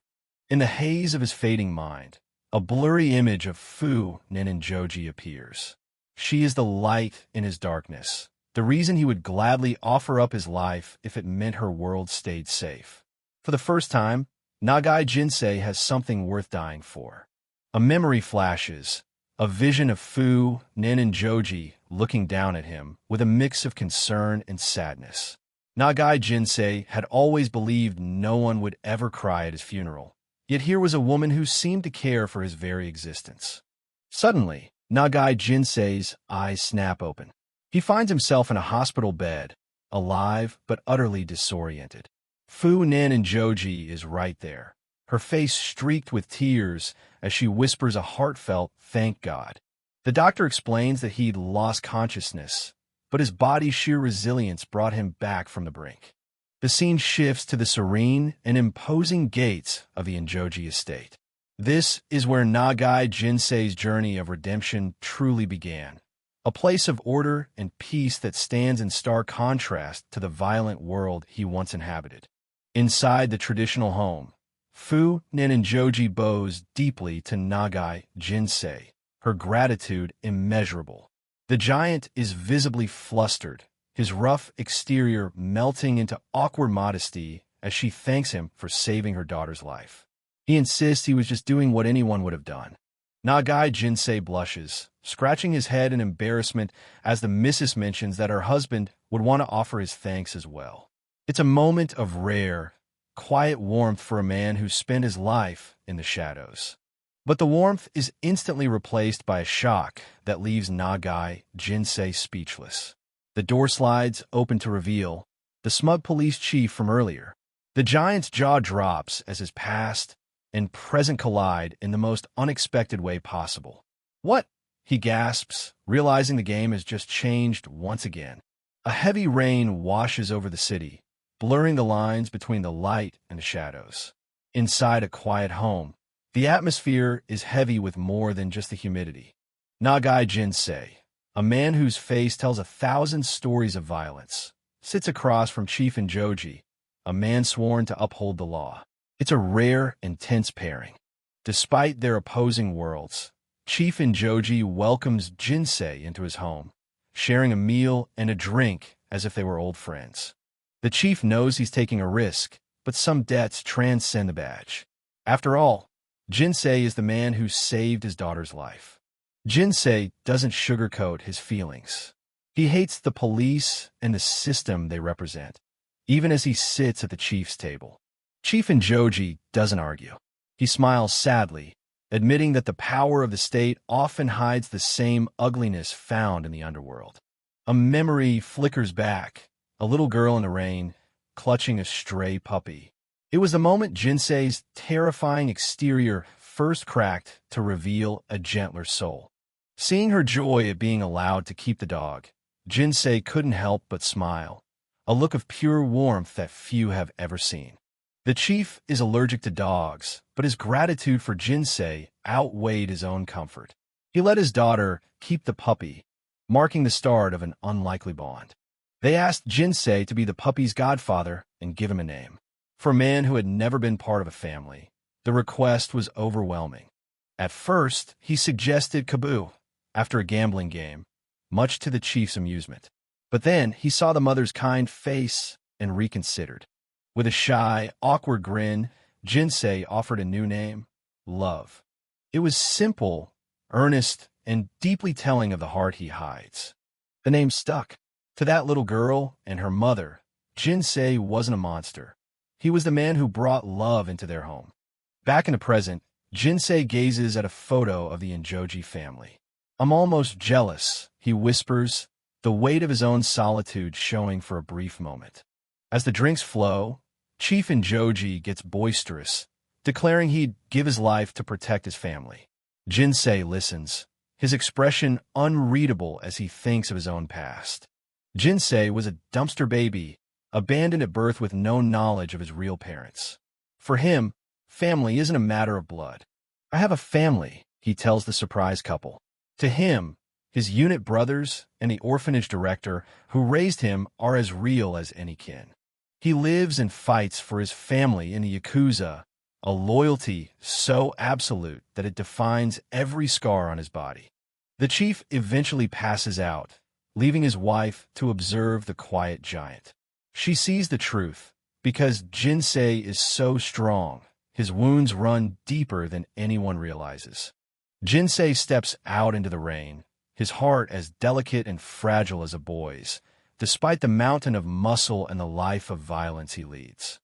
In the haze of his fading mind, a blurry image of Fu Neninjoji appears. She is the light in his darkness, the reason he would gladly offer up his life if it meant her world stayed safe. For the first time, Nagai Jinsei has something worth dying for. A memory flashes, a vision of Fu Neninjoji looking down at him with a mix of concern and sadness. Nagai Jinsei had always believed no one would ever cry at his funeral, yet here was a woman who seemed to care for his very existence. Suddenly, Nagai Jinsei's eyes snap open. He finds himself in a hospital bed, alive but utterly disoriented. Fu Neninjoji is right there, her face streaked with tears as she whispers a heartfelt "thank God." The doctor explains that he'd lost consciousness, but his body's sheer resilience brought him back from the brink. The scene shifts to the serene and imposing gates of the Enjoji estate. This is where Nagai Jinsei's journey of redemption truly began, a place of order and peace that stands in stark contrast to the violent world he once inhabited. Inside the traditional home, Fu Neninjoji bows deeply to Nagai Jinsei, her gratitude immeasurable. The giant is visibly flustered, his rough exterior melting into awkward modesty as she thanks him for saving her daughter's life. He insists he was just doing what anyone would have done. Nagai Jinsei blushes, scratching his head in embarrassment as the missus mentions that her husband would want to offer his thanks as well. It's a moment of rare, quiet warmth for a man who spent his life in the shadows. But the warmth is instantly replaced by a shock that leaves Nagai Jinsei speechless. The door slides open to reveal the smug police chief from earlier. The giant's jaw drops as his past and present collide in the most unexpected way possible. "What?" he gasps, realizing the game has just changed once again. A heavy rain washes over the city, blurring the lines between the light and the shadows. Inside a quiet home, the atmosphere is heavy with more than just the humidity. Nagai Jinsei, a man whose face tells 1,000 stories of violence, sits across from Chief Injoji, a man sworn to uphold the law. It's a rare and tense pairing. Despite their opposing worlds, Chief Injoji welcomes Jinsei into his home, sharing a meal and a drink as if they were old friends. The chief knows he's taking a risk, but some debts transcend the badge. After all, Jinsei is the man who saved his daughter's life. Jinsei doesn't sugarcoat his feelings. He hates the police and the system they represent, even as he sits at the chief's table. Chief Injoji doesn't argue. He smiles sadly, admitting that the power of the state often hides the same ugliness found in the underworld. A memory flickers back, a little girl in the rain, clutching a stray puppy. It was the moment Jinsei's terrifying exterior first cracked to reveal a gentler soul. Seeing her joy at being allowed to keep the dog, Jinsei couldn't help but smile, a look of pure warmth that few have ever seen. The chief is allergic to dogs, but his gratitude for Jinsei outweighed his own comfort. He let his daughter keep the puppy, marking the start of an unlikely bond. They asked Jinsei to be the puppy's godfather and give him a name. For a man who had never been part of a family, the request was overwhelming. At first, he suggested Kabu, after a gambling game, much to the chief's amusement. But then he saw the mother's kind face and reconsidered. With a shy, awkward grin, Jinsei offered a new name, Love. It was simple, earnest, and deeply telling of the heart he hides. The name stuck. To that little girl and her mother, Jinsei wasn't a monster. He was the man who brought love into their home. Back in the present, Jinsei gazes at a photo of the Injoji family. "I'm almost jealous," he whispers, the weight of his own solitude showing for a brief moment. As the drinks flow, Chief Injoji gets boisterous, declaring he'd give his life to protect his family. Jinsei listens, his expression unreadable as he thinks of his own past. Jinsei was a dumpster baby, abandoned at birth with no knowledge of his real parents. For him, family isn't a matter of blood. "I have a family," he tells the surprised couple. To him, his unit brothers and the orphanage director who raised him are as real as any kin. He lives and fights for his family in the Yakuza, a loyalty so absolute that it defines every scar on his body. The chief eventually passes out, leaving his wife to observe the quiet giant. She sees the truth. Because Jinsei is so strong, his wounds run deeper than anyone realizes. Jinsei steps out into the rain, his heart as delicate and fragile as a boy's, despite the mountain of muscle and the life of violence he leads.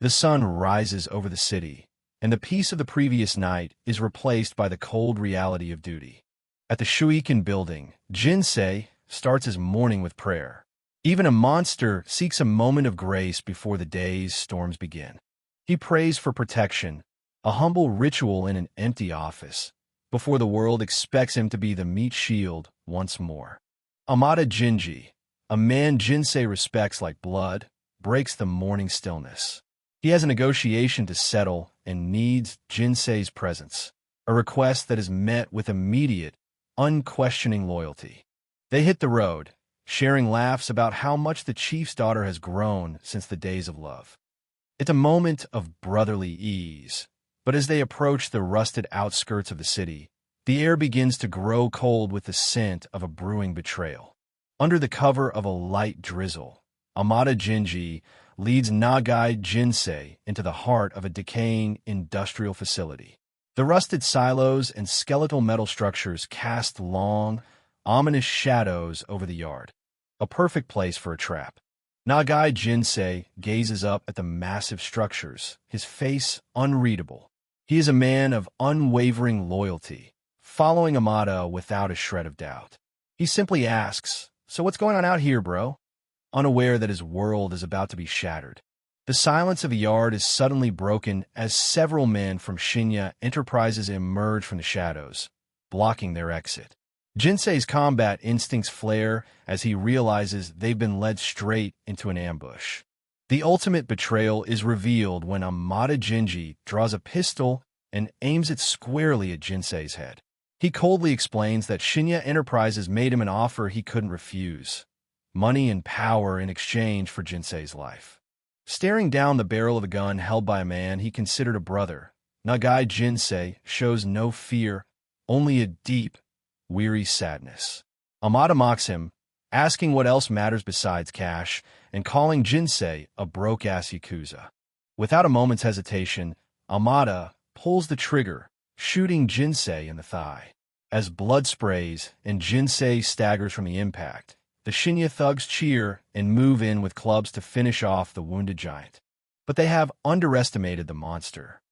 The sun rises over the city, and the peace of the previous night is replaced by the cold reality of duty. At the Shuiken building, Jinsei starts his morning with prayer. Even a monster seeks a moment of grace before the day's storms begin. He prays for protection, a humble ritual in an empty office, before the world expects him to be the meat shield once more. Amada Jinji, a man Jinsei respects like blood, breaks the morning stillness. He has a negotiation to settle and needs Jinsei's presence, a request that is met with immediate, unquestioning loyalty. They hit the road, sharing laughs about how much the chief's daughter has grown since the days of love. It's a moment of brotherly ease, but as they approach the rusted outskirts of the city, the air begins to grow cold with the scent of a brewing betrayal. Under the cover of a light drizzle, Amada Jinji leads Nagai Jinsei into the heart of a decaying industrial facility. The rusted silos and skeletal metal structures cast long, ominous shadows over the yard, a perfect place for a trap. Nagai Jinsei gazes up at the massive structures, his face unreadable. He is a man of unwavering loyalty, following Amada without a shred of doubt. He simply asks, "So what's going on out here, bro?" Unaware that his world is about to be shattered. The silence of the yard is suddenly broken as several men from Shinya Enterprises emerge from the shadows, blocking their exit. Jinsei's combat instincts flare as he realizes they've been led straight into an ambush. The ultimate betrayal is revealed when Amada Jinji draws a pistol and aims it squarely at Jinsei's head. He coldly explains that Shinya Enterprises made him an offer he couldn't refuse: money and power in exchange for Jinsei's life. Staring down the barrel of a gun held by a man he considered a brother, Nagai Jinsei shows no fear, only a deep, weary sadness. Amada mocks him, asking what else matters besides cash, and calling Jinsei a broke-ass Yakuza. Without a moment's hesitation, Amada pulls the trigger, shooting Jinsei in the thigh. As blood sprays and Jinsei staggers from the impact, the Shinya thugs cheer and move in with clubs to finish off the wounded giant. But they have underestimated the monster.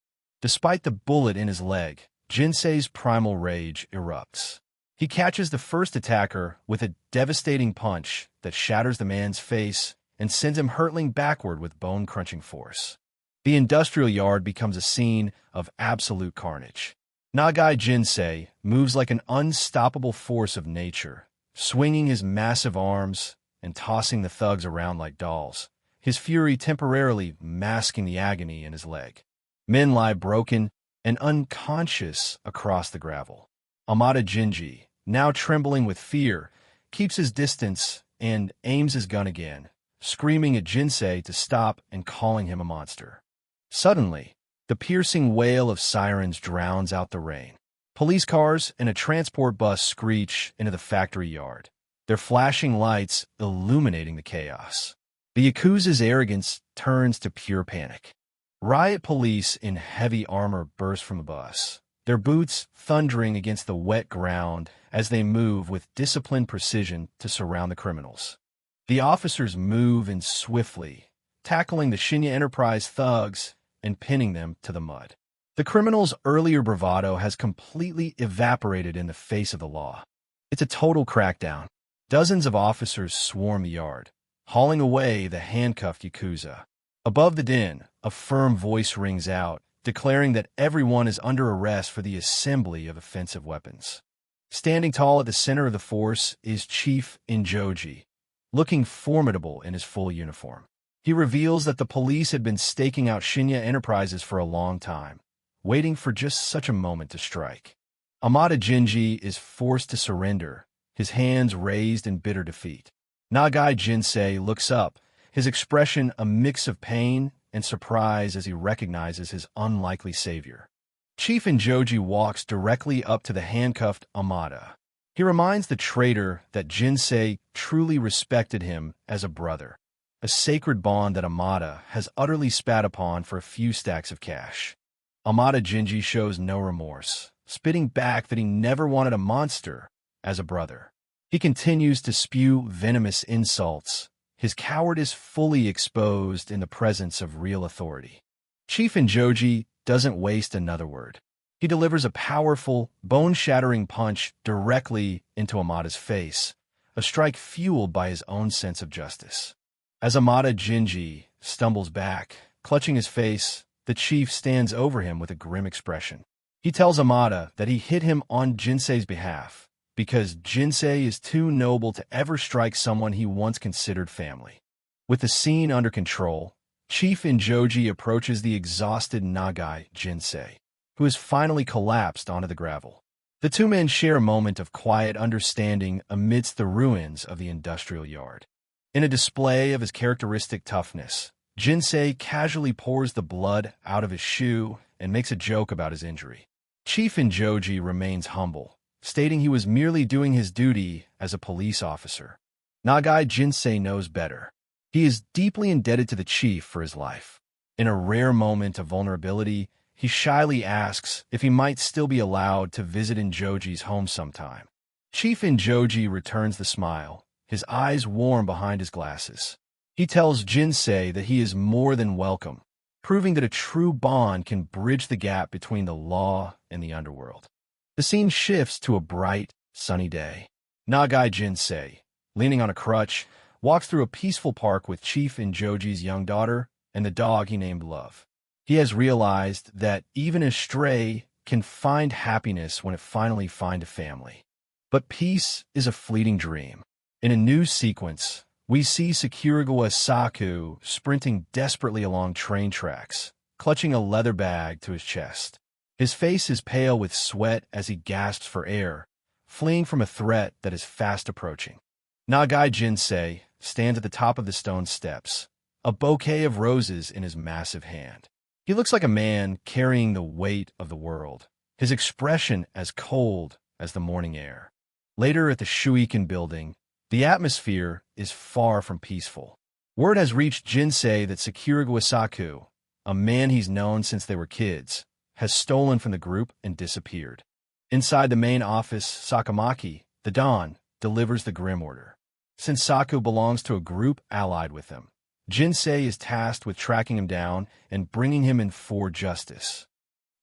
Despite the bullet in his leg, Jinsei's primal rage erupts. He catches the first attacker with a devastating punch that shatters the man's face and sends him hurtling backward with bone-crunching force. The industrial yard becomes a scene of absolute carnage. Nagai Jinsei moves like an unstoppable force of nature, swinging his massive arms and tossing the thugs around like dolls, his fury temporarily masking the agony in his leg. Men lie broken and unconscious across the gravel. Amada Jinji, now trembling with fear, keeps his distance and aims his gun again, screaming at Jinsei to stop and calling him a monster. Suddenly, the piercing wail of sirens drowns out the rain. Police cars and a transport bus screech into the factory yard, their flashing lights illuminating the chaos. The Yakuza's arrogance turns to pure panic. Riot police in heavy armor burst from the bus, their boots thundering against the wet ground as they move with disciplined precision to surround the criminals. The officers move in swiftly, tackling the Shinya Enterprise thugs and pinning them to the mud. The criminals' earlier bravado has completely evaporated in the face of the law. It's a total crackdown. Dozens of officers swarm the yard, hauling away the handcuffed Yakuza. Above the din, a firm voice rings out, declaring that everyone is under arrest for the assembly of offensive weapons. Standing tall at the center of the force is Chief Injoji, looking formidable in his full uniform. He reveals that the police had been staking out Shinya Enterprises for a long time, waiting for just such a moment to strike. Amada Jinji is forced to surrender, his hands raised in bitter defeat. Nagai Jinsei looks up, his expression a mix of pain and surprise as he recognizes his unlikely savior. Chief Injoji walks directly up to the handcuffed Amada. He reminds the traitor that Jinsei truly respected him as a brother, a sacred bond that Amada has utterly spat upon for a few stacks of cash. Amada Jinji shows no remorse, spitting back that he never wanted a monster as a brother. He continues to spew venomous insults, his cowardice fully exposed in the presence of real authority. Chief Injoji doesn't waste another word. He delivers a powerful, bone-shattering punch directly into Amada's face, a strike fueled by his own sense of justice. As Amada Jinji stumbles back, clutching his face, the chief stands over him with a grim expression. He tells Amada that he hit him on Jinsei's behalf, because Jinsei is too noble to ever strike someone he once considered family. With the scene under control, Chief Injoji approaches the exhausted Nagai Jinsei, who has finally collapsed onto the gravel. The two men share a moment of quiet understanding amidst the ruins of the industrial yard. In a display of his characteristic toughness, Jinsei casually pours the blood out of his shoe and makes a joke about his injury. Chief Injoji remains humble, stating he was merely doing his duty as a police officer. Nagai Jinsei knows better. He is deeply indebted to the chief for his life. In a rare moment of vulnerability, he shyly asks if he might still be allowed to visit Injoji's home sometime. Chief Injoji returns the smile, his eyes warm behind his glasses. He tells Jinsei that he is more than welcome, proving that a true bond can bridge the gap between the law and the underworld. The scene shifts to a bright, sunny day. Nagai Jinsei, leaning on a crutch, walks through a peaceful park with Chief Injoji's young daughter and the dog he named Love. He has realized that even a stray can find happiness when it finally finds a family. But peace is a fleeting dream. In a new sequence, we see Sakuragawa Saku sprinting desperately along train tracks, clutching a leather bag to his chest. His face is pale with sweat as he gasps for air, fleeing from a threat that is fast approaching. Nagai Jinsei stands at the top of the stone steps, a bouquet of roses in his massive hand. He looks like a man carrying the weight of the world, his expression as cold as the morning air. Later at the Shuiken building, the atmosphere is far from peaceful. Word has reached Jinsei that Sakuragawa Saku, a man he's known since they were kids, has stolen from the group and disappeared. Inside the main office, Sakamaki, the Don, delivers the grim order. Since Saku belongs to a group allied with him, Jinsei is tasked with tracking him down and bringing him in for justice.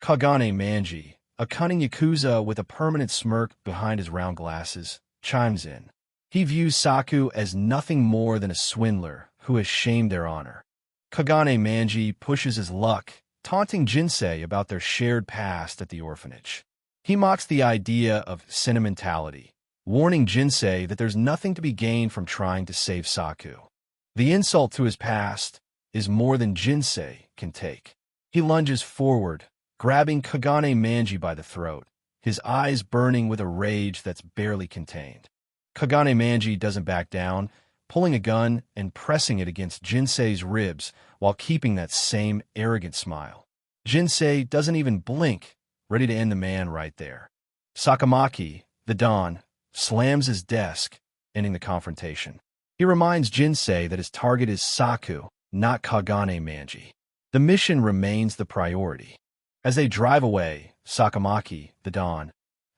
Kagane Manji, a cunning Yakuza with a permanent smirk behind his round glasses, chimes in. He views Saku as nothing more than a swindler who has shamed their honor. Kagane Manji pushes his luck, taunting Jinsei about their shared past at the orphanage. He mocks the idea of sentimentality, warning Jinsei that there's nothing to be gained from trying to save Saku. The insult to his past is more than Jinsei can take. He lunges forward, grabbing Kagane Manji by the throat, his eyes burning with a rage that's barely contained. Kagane Manji doesn't back down, pulling a gun and pressing it against Jinsei's ribs while keeping that same arrogant smile. Jinsei doesn't even blink, ready to end the man right there. Sakamaki, the Don, slams his desk, ending the confrontation. He reminds Jinsei that his target is Saku, not Kagane Manji. The mission remains the priority. As they drive away, Sakamaki, the Don,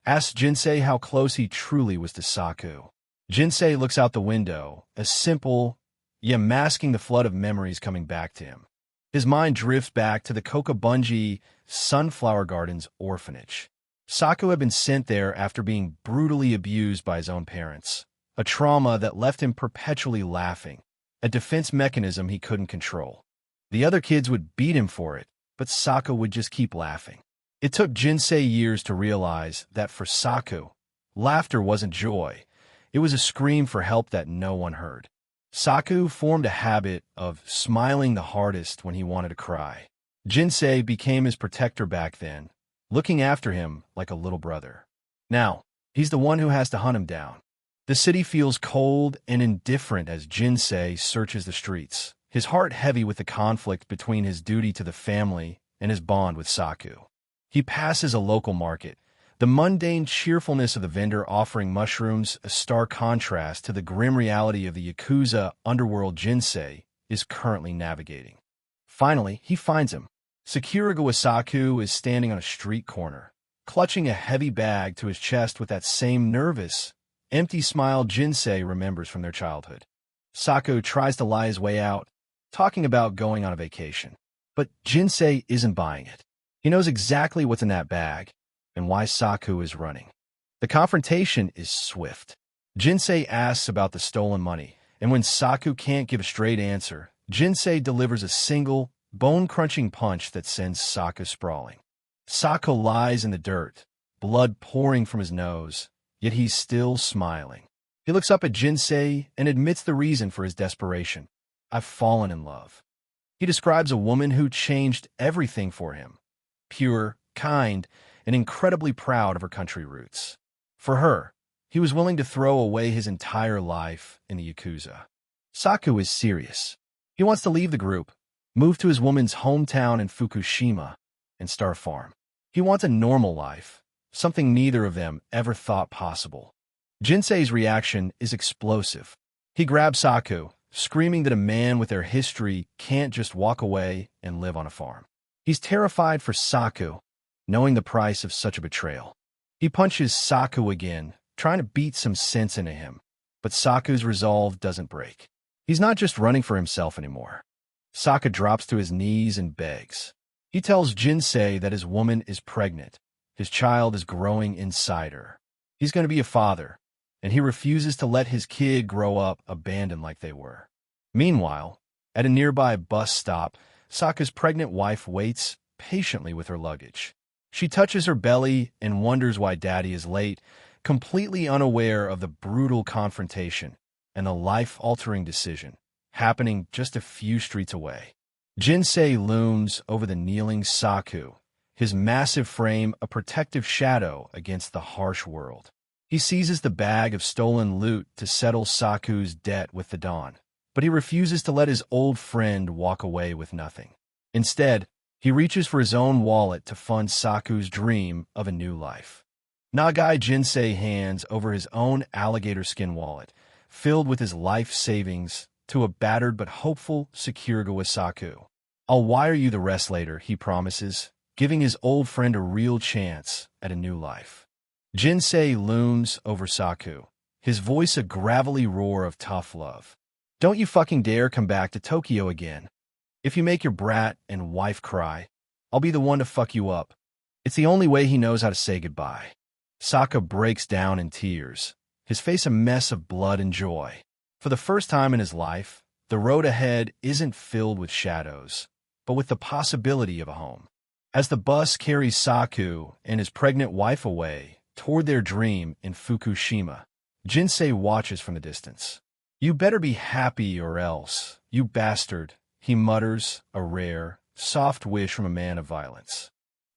asks Jinsei how close he truly was to Saku. Jinsei looks out the window, a simple, yet masking the flood of memories coming back to him. His mind drifts back to the Kokabunji Sunflower Gardens orphanage. Saku had been sent there after being brutally abused by his own parents, a trauma that left him perpetually laughing, a defense mechanism he couldn't control. The other kids would beat him for it, but Saku would just keep laughing. It took Jinsei years to realize that for Saku, laughter wasn't joy. It was a scream for help that no one heard. Saku formed a habit of smiling the hardest when he wanted to cry. Jinsei became his protector back then, looking after him like a little brother. Now, he's the one who has to hunt him down. The city feels cold and indifferent as Jinsei searches the streets, his heart heavy with the conflict between his duty to the family and his bond with Saku. He passes a local market, the mundane cheerfulness of the vendor offering mushrooms a stark contrast to the grim reality of the Yakuza underworld Jinsei is currently navigating. Finally, he finds him. Sakuragawa Saku is standing on a street corner, clutching a heavy bag to his chest with that same nervous, empty smile Jinsei remembers from their childhood. Saku tries to lie his way out, talking about going on a vacation. But Jinsei isn't buying it. He knows exactly what's in that bag and why Saku is running. The confrontation is swift. Jinsei asks about the stolen money, and when Saku can't give a straight answer, Jinsei delivers a single, bone-crunching punch that sends Saku sprawling. Saku lies in the dirt, blood pouring from his nose, yet he's still smiling. He looks up at Jinsei and admits the reason for his desperation. I've fallen in love. He describes a woman who changed everything for him. Pure, kind, and incredibly proud of her country roots. For her, he was willing to throw away his entire life in the Yakuza. Saku is serious. He wants to leave the group, move to his woman's hometown in Fukushima, and start a farm. He wants a normal life, something neither of them ever thought possible. Jinsei's reaction is explosive. He grabs Saku, screaming that a man with their history can't just walk away and live on a farm. He's terrified for Saku, knowing the price of such a betrayal. He punches Saku again, trying to beat some sense into him, but Saku's resolve doesn't break. He's not just running for himself anymore. Saka drops to his knees and begs. He tells Jinsei that his woman is pregnant. His child is growing inside her. He's going to be a father, and he refuses to let his kid grow up abandoned like they were. Meanwhile, at a nearby bus stop, Saka's pregnant wife waits patiently with her luggage. She touches her belly and wonders why Daddy is late, completely unaware of the brutal confrontation and the life-altering decision happening just a few streets away. Jinsei looms over the kneeling Saku, his massive frame a protective shadow against the harsh world. He seizes the bag of stolen loot to settle Saku's debt with the Dawn, but he refuses to let his old friend walk away with nothing. Instead, he reaches for his own wallet to fund Saku's dream of a new life. Nagai Jinsei hands over his own alligator skin wallet, filled with his life savings, to a battered but hopeful Sakuraga Saku. I'll wire you the rest later, he promises, giving his old friend a real chance at a new life. Jinsei looms over Saku, his voice a gravelly roar of tough love. Don't you fucking dare come back to Tokyo again. If you make your brat and wife cry, I'll be the one to fuck you up. It's the only way he knows how to say goodbye. Saka breaks down in tears, his face a mess of blood and joy. For the first time in his life, the road ahead isn't filled with shadows, but with the possibility of a home. As the bus carries Saku and his pregnant wife away toward their dream in Fukushima, Jinsei watches from the distance. You better be happy or else, you bastard, he mutters, a rare, soft wish from a man of violence.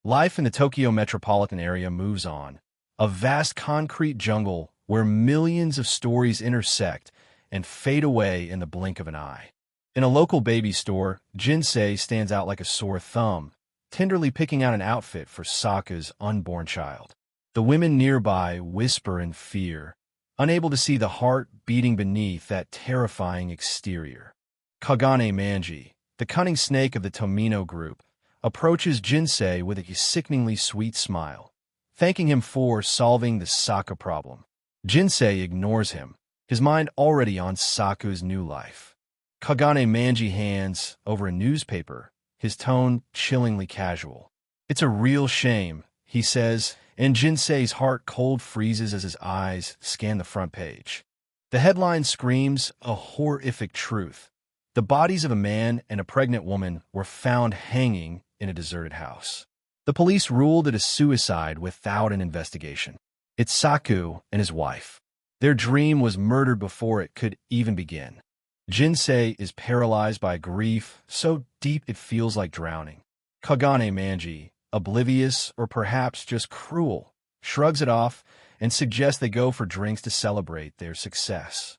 Life in the Tokyo metropolitan area moves on, a vast concrete jungle where millions of stories intersect and fade away in the blink of an eye. In a local baby store, Jinsei stands out like a sore thumb, tenderly picking out an outfit for Saka's unborn child. The women nearby whisper in fear, unable to see the heart beating beneath that terrifying exterior. Kagane Manji, the cunning snake of the Tomino group, approaches Jinsei with a sickeningly sweet smile, thanking him for solving the Saka problem. Jinsei ignores him, his mind already on Saku's new life. Kagane Manji hands over a newspaper, his tone chillingly casual. It's a real shame, he says, and Jinsei's heart cold freezes as his eyes scan the front page. The headline screams a horrific truth. The bodies of a man and a pregnant woman were found hanging in a deserted house. The police ruled it a suicide without an investigation. It's Saku and his wife. Their dream was murdered before it could even begin. Jinsei is paralyzed by grief so deep it feels like drowning. Kagane Manji, oblivious or perhaps just cruel, shrugs it off and suggests they go for drinks to celebrate their success.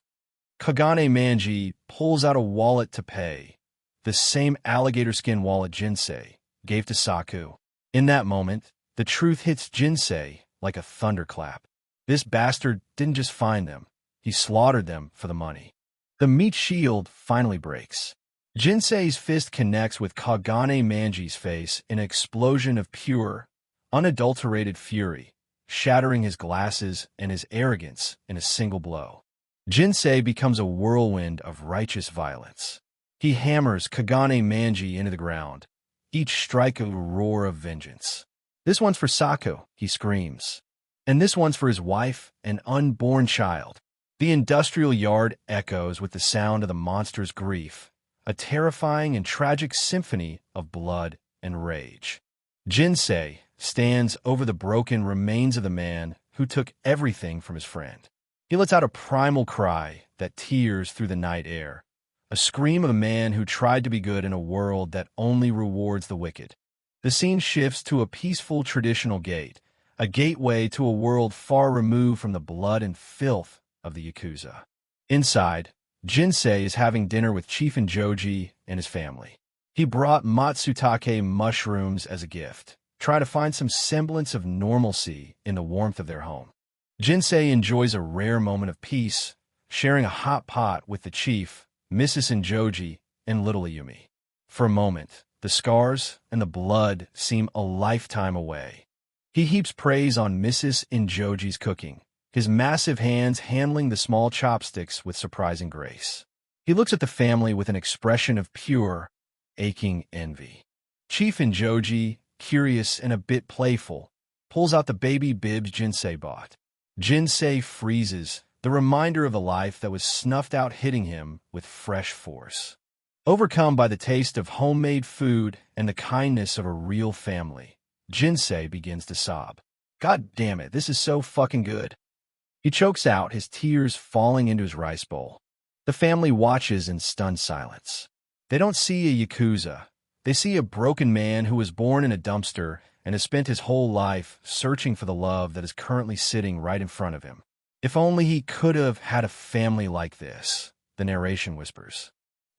Kagane Manji pulls out a wallet to pay, the same alligator skin wallet Jinsei gave to Saku. In that moment, the truth hits Jinsei like a thunderclap. This bastard didn't just find them, he slaughtered them for the money. The meat shield finally breaks. Jinsei's fist connects with Kagane Manji's face in an explosion of pure, unadulterated fury, shattering his glasses and his arrogance in a single blow. Jinsei becomes a whirlwind of righteous violence. He hammers Kagane Manji into the ground, each strike a roar of vengeance. This one's for Saku, he screams. And this one's for his wife and unborn child. The industrial yard echoes with the sound of the monster's grief, a terrifying and tragic symphony of blood and rage. Jinsei stands over the broken remains of the man who took everything from his friend. He lets out a primal cry that tears through the night air, a scream of a man who tried to be good in a world that only rewards the wicked. The scene shifts to a peaceful traditional gate, a gateway to a world far removed from the blood and filth of the Yakuza. Inside, Jinsei is having dinner with Chiefin Joji and his family. He brought matsutake mushrooms as a gift, trying to find some semblance of normalcy in the warmth of their home. Jinsei enjoys a rare moment of peace, sharing a hot pot with the chief, Mrs. Joji, and little Ayumi. For a moment, the scars and the blood seem a lifetime away. He heaps praise on Mrs. Joji's cooking, his massive hands handling the small chopsticks with surprising grace. He looks at the family with an expression of pure, aching envy. Chief Injoji, curious and a bit playful, pulls out the baby bibs Jinsei bought. Jinsei freezes, the reminder of a life that was snuffed out hitting him with fresh force. Overcome by the taste of homemade food and the kindness of a real family, Jinsei begins to sob. God damn it, this is so fucking good. He chokes out, his tears falling into his rice bowl. The family watches in stunned silence. They don't see a Yakuza. They see a broken man who was born in a dumpster and has spent his whole life searching for the love that is currently sitting right in front of him. If only he could have had a family like this, the narration whispers.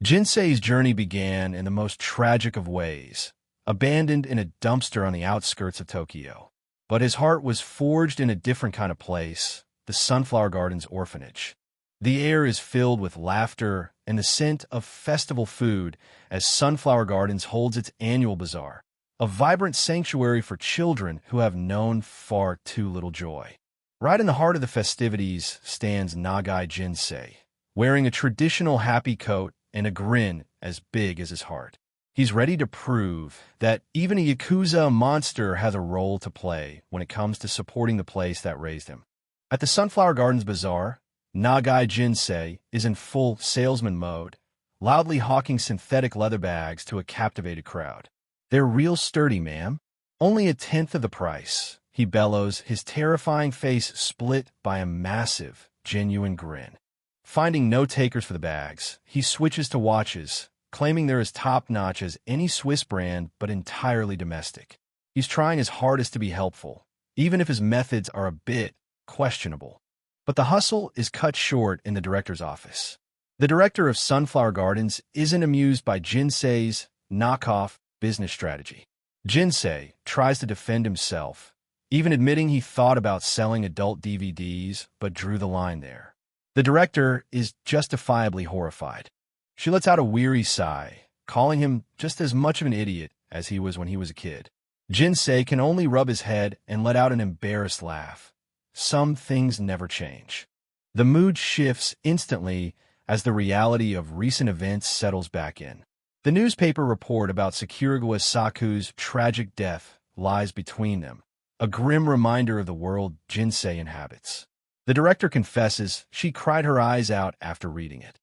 Jinsei's journey began in the most tragic of ways, abandoned in a dumpster on the outskirts of Tokyo. But his heart was forged in a different kind of place, the Sunflower Gardens orphanage. The air is filled with laughter and the scent of festival food as Sunflower Gardens holds its annual bazaar, a vibrant sanctuary for children who have known far too little joy. Right in the heart of the festivities stands Nagai Jinsei, wearing a traditional happy coat and a grin as big as his heart. He's ready to prove that even a Yakuza monster has a role to play when it comes to supporting the place that raised him. At the Sunflower Gardens Bazaar, Nagai Jinsei is in full salesman mode, loudly hawking synthetic leather bags to a captivated crowd. They're real sturdy, ma'am. Only a tenth of the price, he bellows, his terrifying face split by a massive, genuine grin. Finding no takers for the bags, he switches to watches, claiming they're as top-notch as any Swiss brand but entirely domestic. He's trying his hardest to be helpful, even if his methods are a bit questionable. But the hustle is cut short in the director's office. The director of Sunflower Gardens isn't amused by Jinsei's knockoff business strategy. Jinsei tries to defend himself, even admitting he thought about selling adult DVDs but drew the line there. The director is justifiably horrified. She lets out a weary sigh, calling him just as much of an idiot as he was when he was a kid. Jinsei can only rub his head and let out an embarrassed laugh. Some things never change. The mood shifts instantly as the reality of recent events settles back in. The newspaper report about Sakuraga Saku's tragic death lies between them, a grim reminder of the world Jinsei inhabits. The director confesses she cried her eyes out after reading it.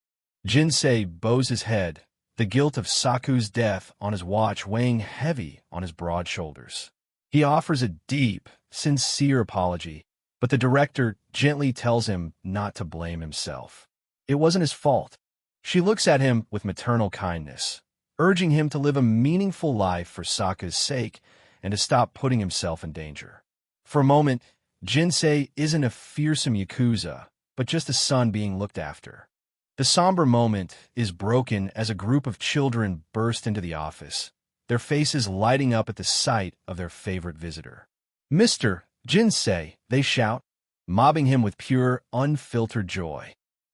Jinsei bows his head, the guilt of Saku's death on his watch weighing heavy on his broad shoulders. He offers a deep, sincere apology, but the director gently tells him not to blame himself. It wasn't his fault. She looks at him with maternal kindness, urging him to live a meaningful life for Saku's sake and to stop putting himself in danger. For a moment, Jinsei isn't a fearsome Yakuza, but just a son being looked after. The somber moment is broken as a group of children burst into the office, their faces lighting up at the sight of their favorite visitor. "Mr. Jinsei," they shout, mobbing him with pure, unfiltered joy.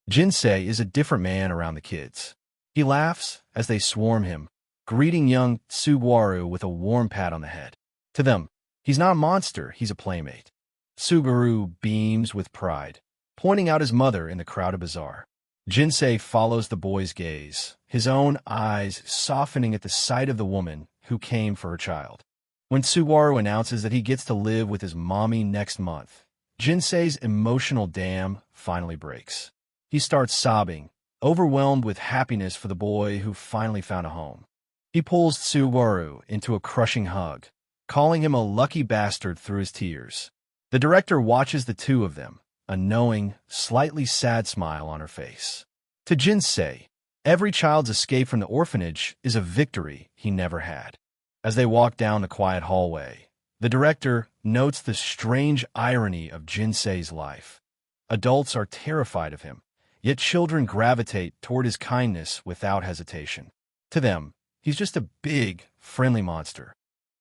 Jinsei is a different man around the kids. He laughs as they swarm him, greeting young Subaru with a warm pat on the head. To them, he's not a monster, he's a playmate. Subaru beams with pride, pointing out his mother in the crowded bazaar. Jinsei follows the boy's gaze, his own eyes softening at the sight of the woman who came for her child. When Subaru announces that he gets to live with his mommy next month, Jinsei's emotional dam finally breaks. He starts sobbing, overwhelmed with happiness for the boy who finally found a home. He pulls Subaru into a crushing hug, calling him a lucky bastard through his tears. The director watches the two of them, a knowing, slightly sad smile on her face. To Jinsei, every child's escape from the orphanage is a victory he never had. As they walk down the quiet hallway, the director notes the strange irony of Jinsei's life. Adults are terrified of him, yet children gravitate toward his kindness without hesitation. To them, he's just a big, friendly monster.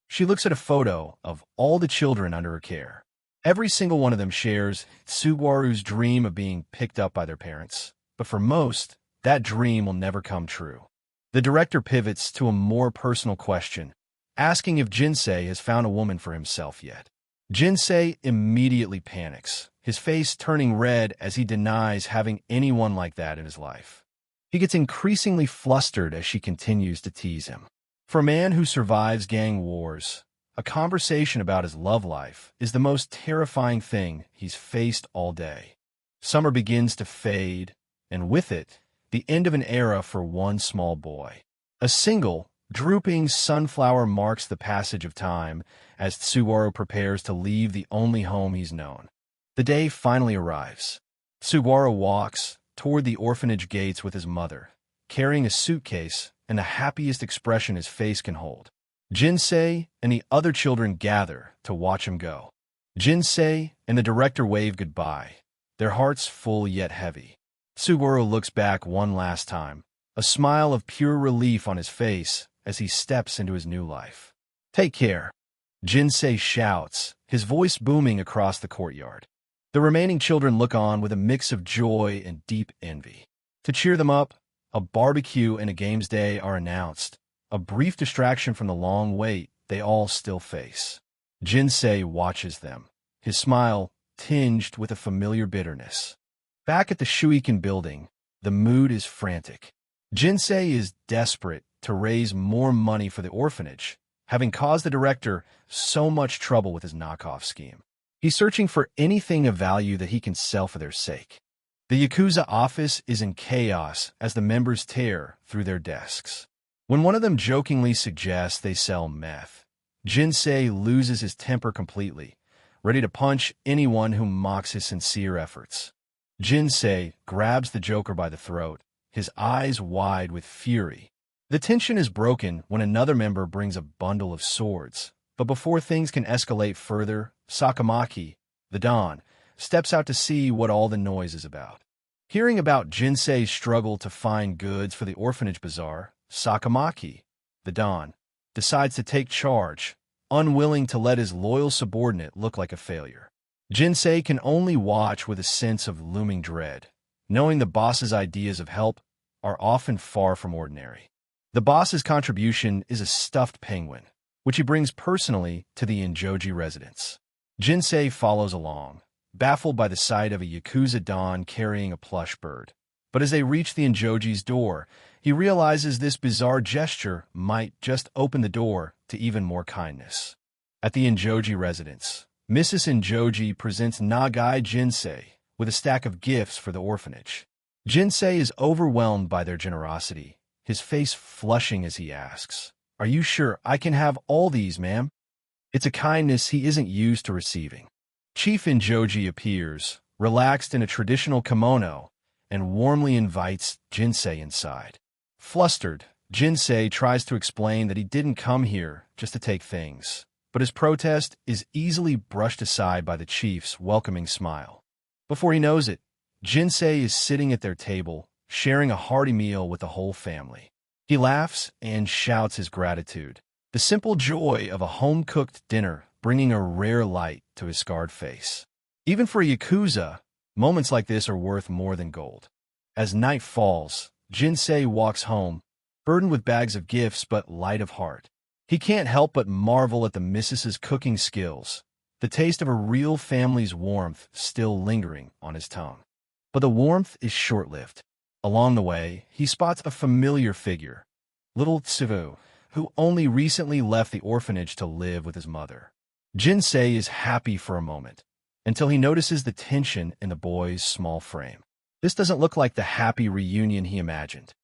She looks at a photo of all the children under her care. Every single one of them shares Subaru's dream of being picked up by their parents, but for most, that dream will never come true. The director pivots to a more personal question, asking if Jinsei has found a woman for himself yet. Jinsei immediately panics, his face turning red as he denies having anyone like that in his life. He gets increasingly flustered as she continues to tease him. For a man who survives gang wars, a conversation about his love life is the most terrifying thing he's faced all day. Summer begins to fade, and with it, the end of an era for one small boy. A single, drooping sunflower marks the passage of time as Tsuwaru prepares to leave the only home he's known. The day finally arrives. Tsuwaru walks toward the orphanage gates with his mother, carrying a suitcase and the happiest expression his face can hold. Jinsei and the other children gather to watch him go. Jinsei and the director wave goodbye, their hearts full yet heavy. Tsuwaru looks back one last time, a smile of pure relief on his face as he steps into his new life. "Take care," Jinsei shouts, his voice booming across the courtyard. The remaining children look on with a mix of joy and deep envy. To cheer them up, a barbecue and a games day are announced, a brief distraction from the long wait they all still face. Jinsei watches them, his smile tinged with a familiar bitterness. Back at the Shuiken building, the mood is frantic. Jinsei is desperate to raise more money for the orphanage, having caused the director so much trouble with his knockoff scheme. He's searching for anything of value that he can sell for their sake. The Yakuza office is in chaos as the members tear through their desks. When one of them jokingly suggests they sell meth, Jinsei loses his temper completely, ready to punch anyone who mocks his sincere efforts. Jinsei grabs the joker by the throat, his eyes wide with fury. The tension is broken when another member brings a bundle of swords, but before things can escalate further, Sakamaki, the Don, steps out to see what all the noise is about. Hearing about Jinsei's struggle to find goods for the orphanage bazaar, Sakamaki, the Don, decides to take charge, unwilling to let his loyal subordinate look like a failure. Jinsei can only watch with a sense of looming dread, knowing the boss's ideas of help are often far from ordinary. The boss's contribution is a stuffed penguin, which he brings personally to the Injoji residence. Jinsei follows along, baffled by the sight of a Yakuza Don carrying a plush bird. But as they reach the Injoji's door, he realizes this bizarre gesture might just open the door to even more kindness. At the Injoji residence, Mrs. Injoji presents Nagai Jinsei with a stack of gifts for the orphanage. Jinsei is overwhelmed by their generosity, his face flushing as he asks, "Are you sure I can have all these, ma'am?" It's a kindness he isn't used to receiving. Chief Injoji appears, relaxed in a traditional kimono, and warmly invites Jinsei inside. Flustered, Jinsei tries to explain that he didn't come here just to take things, but his protest is easily brushed aside by the chief's welcoming smile. Before he knows it, Jinsei is sitting at their table, sharing a hearty meal with the whole family. He laughs and shouts his gratitude, the simple joy of a home-cooked dinner bringing a rare light to his scarred face. Even for a Yakuza, moments like this are worth more than gold. As night falls, Jinsei walks home, burdened with bags of gifts but light of heart. He can't help but marvel at the missus's cooking skills, the taste of a real family's warmth still lingering on his tongue. But the warmth is short-lived. Along the way, he spots a familiar figure, little Tsuvu, who only recently left the orphanage to live with his mother. Jinsei is happy for a moment, until he notices the tension in the boy's small frame. This doesn't look like the happy reunion he imagined.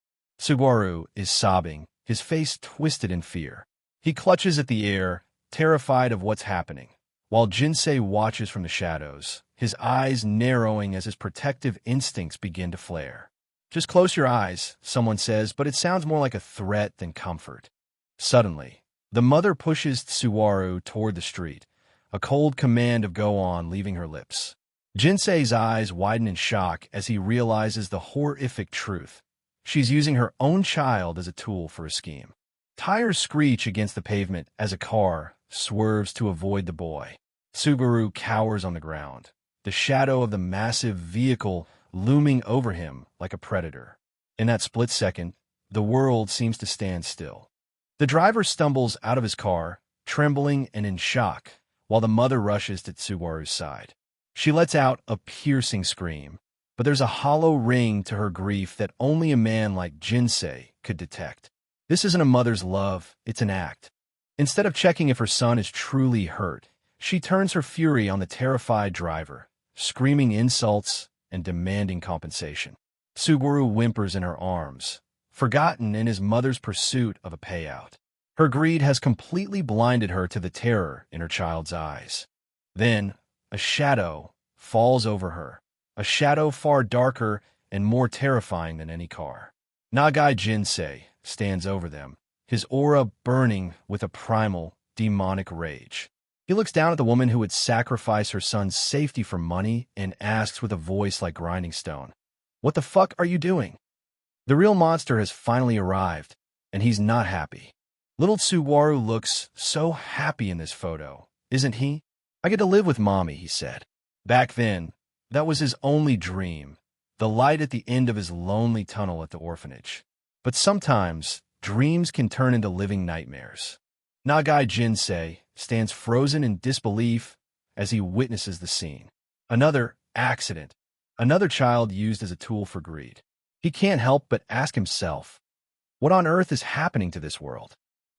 Tsuwaru is sobbing, his face twisted in fear. He clutches at the air, terrified of what's happening, while Jinsei watches from the shadows, his eyes narrowing as his protective instincts begin to flare. "Just close your eyes," someone says, but it sounds more like a threat than comfort. Suddenly, the mother pushes Tsuwaru toward the street, a cold command of go on leaving her lips. Jinsei's eyes widen in shock as he realizes the horrific truth. She's using her own child as a tool for a scheme. Tires screech against the pavement as a car swerves to avoid the boy. Subaru cowers on the ground, the shadow of the massive vehicle looming over him like a predator. In that split second, the world seems to stand still. The driver stumbles out of his car, trembling and in shock, while the mother rushes to Tsuwaru's side. She lets out a piercing scream, but there's a hollow ring to her grief that only a man like Jinsei could detect. This isn't a mother's love, it's an act. Instead of checking if her son is truly hurt, she turns her fury on the terrified driver, screaming insults and demanding compensation. Suguru whimpers in her arms, forgotten in his mother's pursuit of a payout. Her greed has completely blinded her to the terror in her child's eyes. Then, a shadow falls over her, a shadow far darker and more terrifying than any car. Nagai Jinsei stands over them, his aura burning with a primal, demonic rage. He looks down at the woman who would sacrifice her son's safety for money and asks with a voice like grinding stone, "What the fuck are you doing?" The real monster has finally arrived, and he's not happy. Little Tsuwaru looks so happy in this photo, isn't he? "I get to live with mommy," he said. Back then, that was his only dream, the light at the end of his lonely tunnel at the orphanage. But sometimes, dreams can turn into living nightmares. Nagai Jinsei stands frozen in disbelief as he witnesses the scene. Another accident. Another child used as a tool for greed. He can't help but ask himself, what on earth is happening to this world?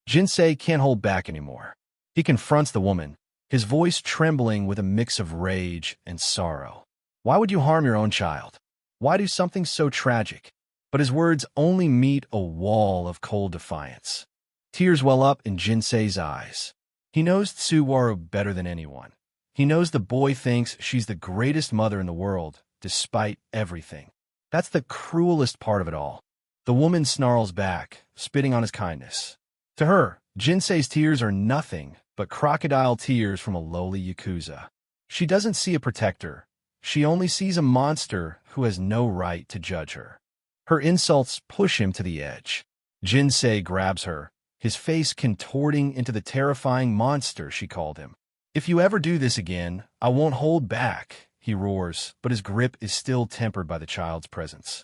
Jinsei can't hold back anymore. He confronts the woman, his voice trembling with a mix of rage and sorrow. "Why would you harm your own child? Why do something so tragic?" But his words only meet a wall of cold defiance. Tears well up in Jinsei's eyes. He knows Tsuwaru better than anyone. He knows the boy thinks she's the greatest mother in the world, despite everything. That's the cruelest part of it all. The woman snarls back, spitting on his kindness. To her, Jinsei's tears are nothing but crocodile tears from a lowly Yakuza. She doesn't see a protector. She only sees a monster who has no right to judge her. Her insults push him to the edge. Jinsei grabs her, his face contorting into the terrifying monster she called him. "If you ever do this again, I won't hold back," he roars, but his grip is still tempered by the child's presence.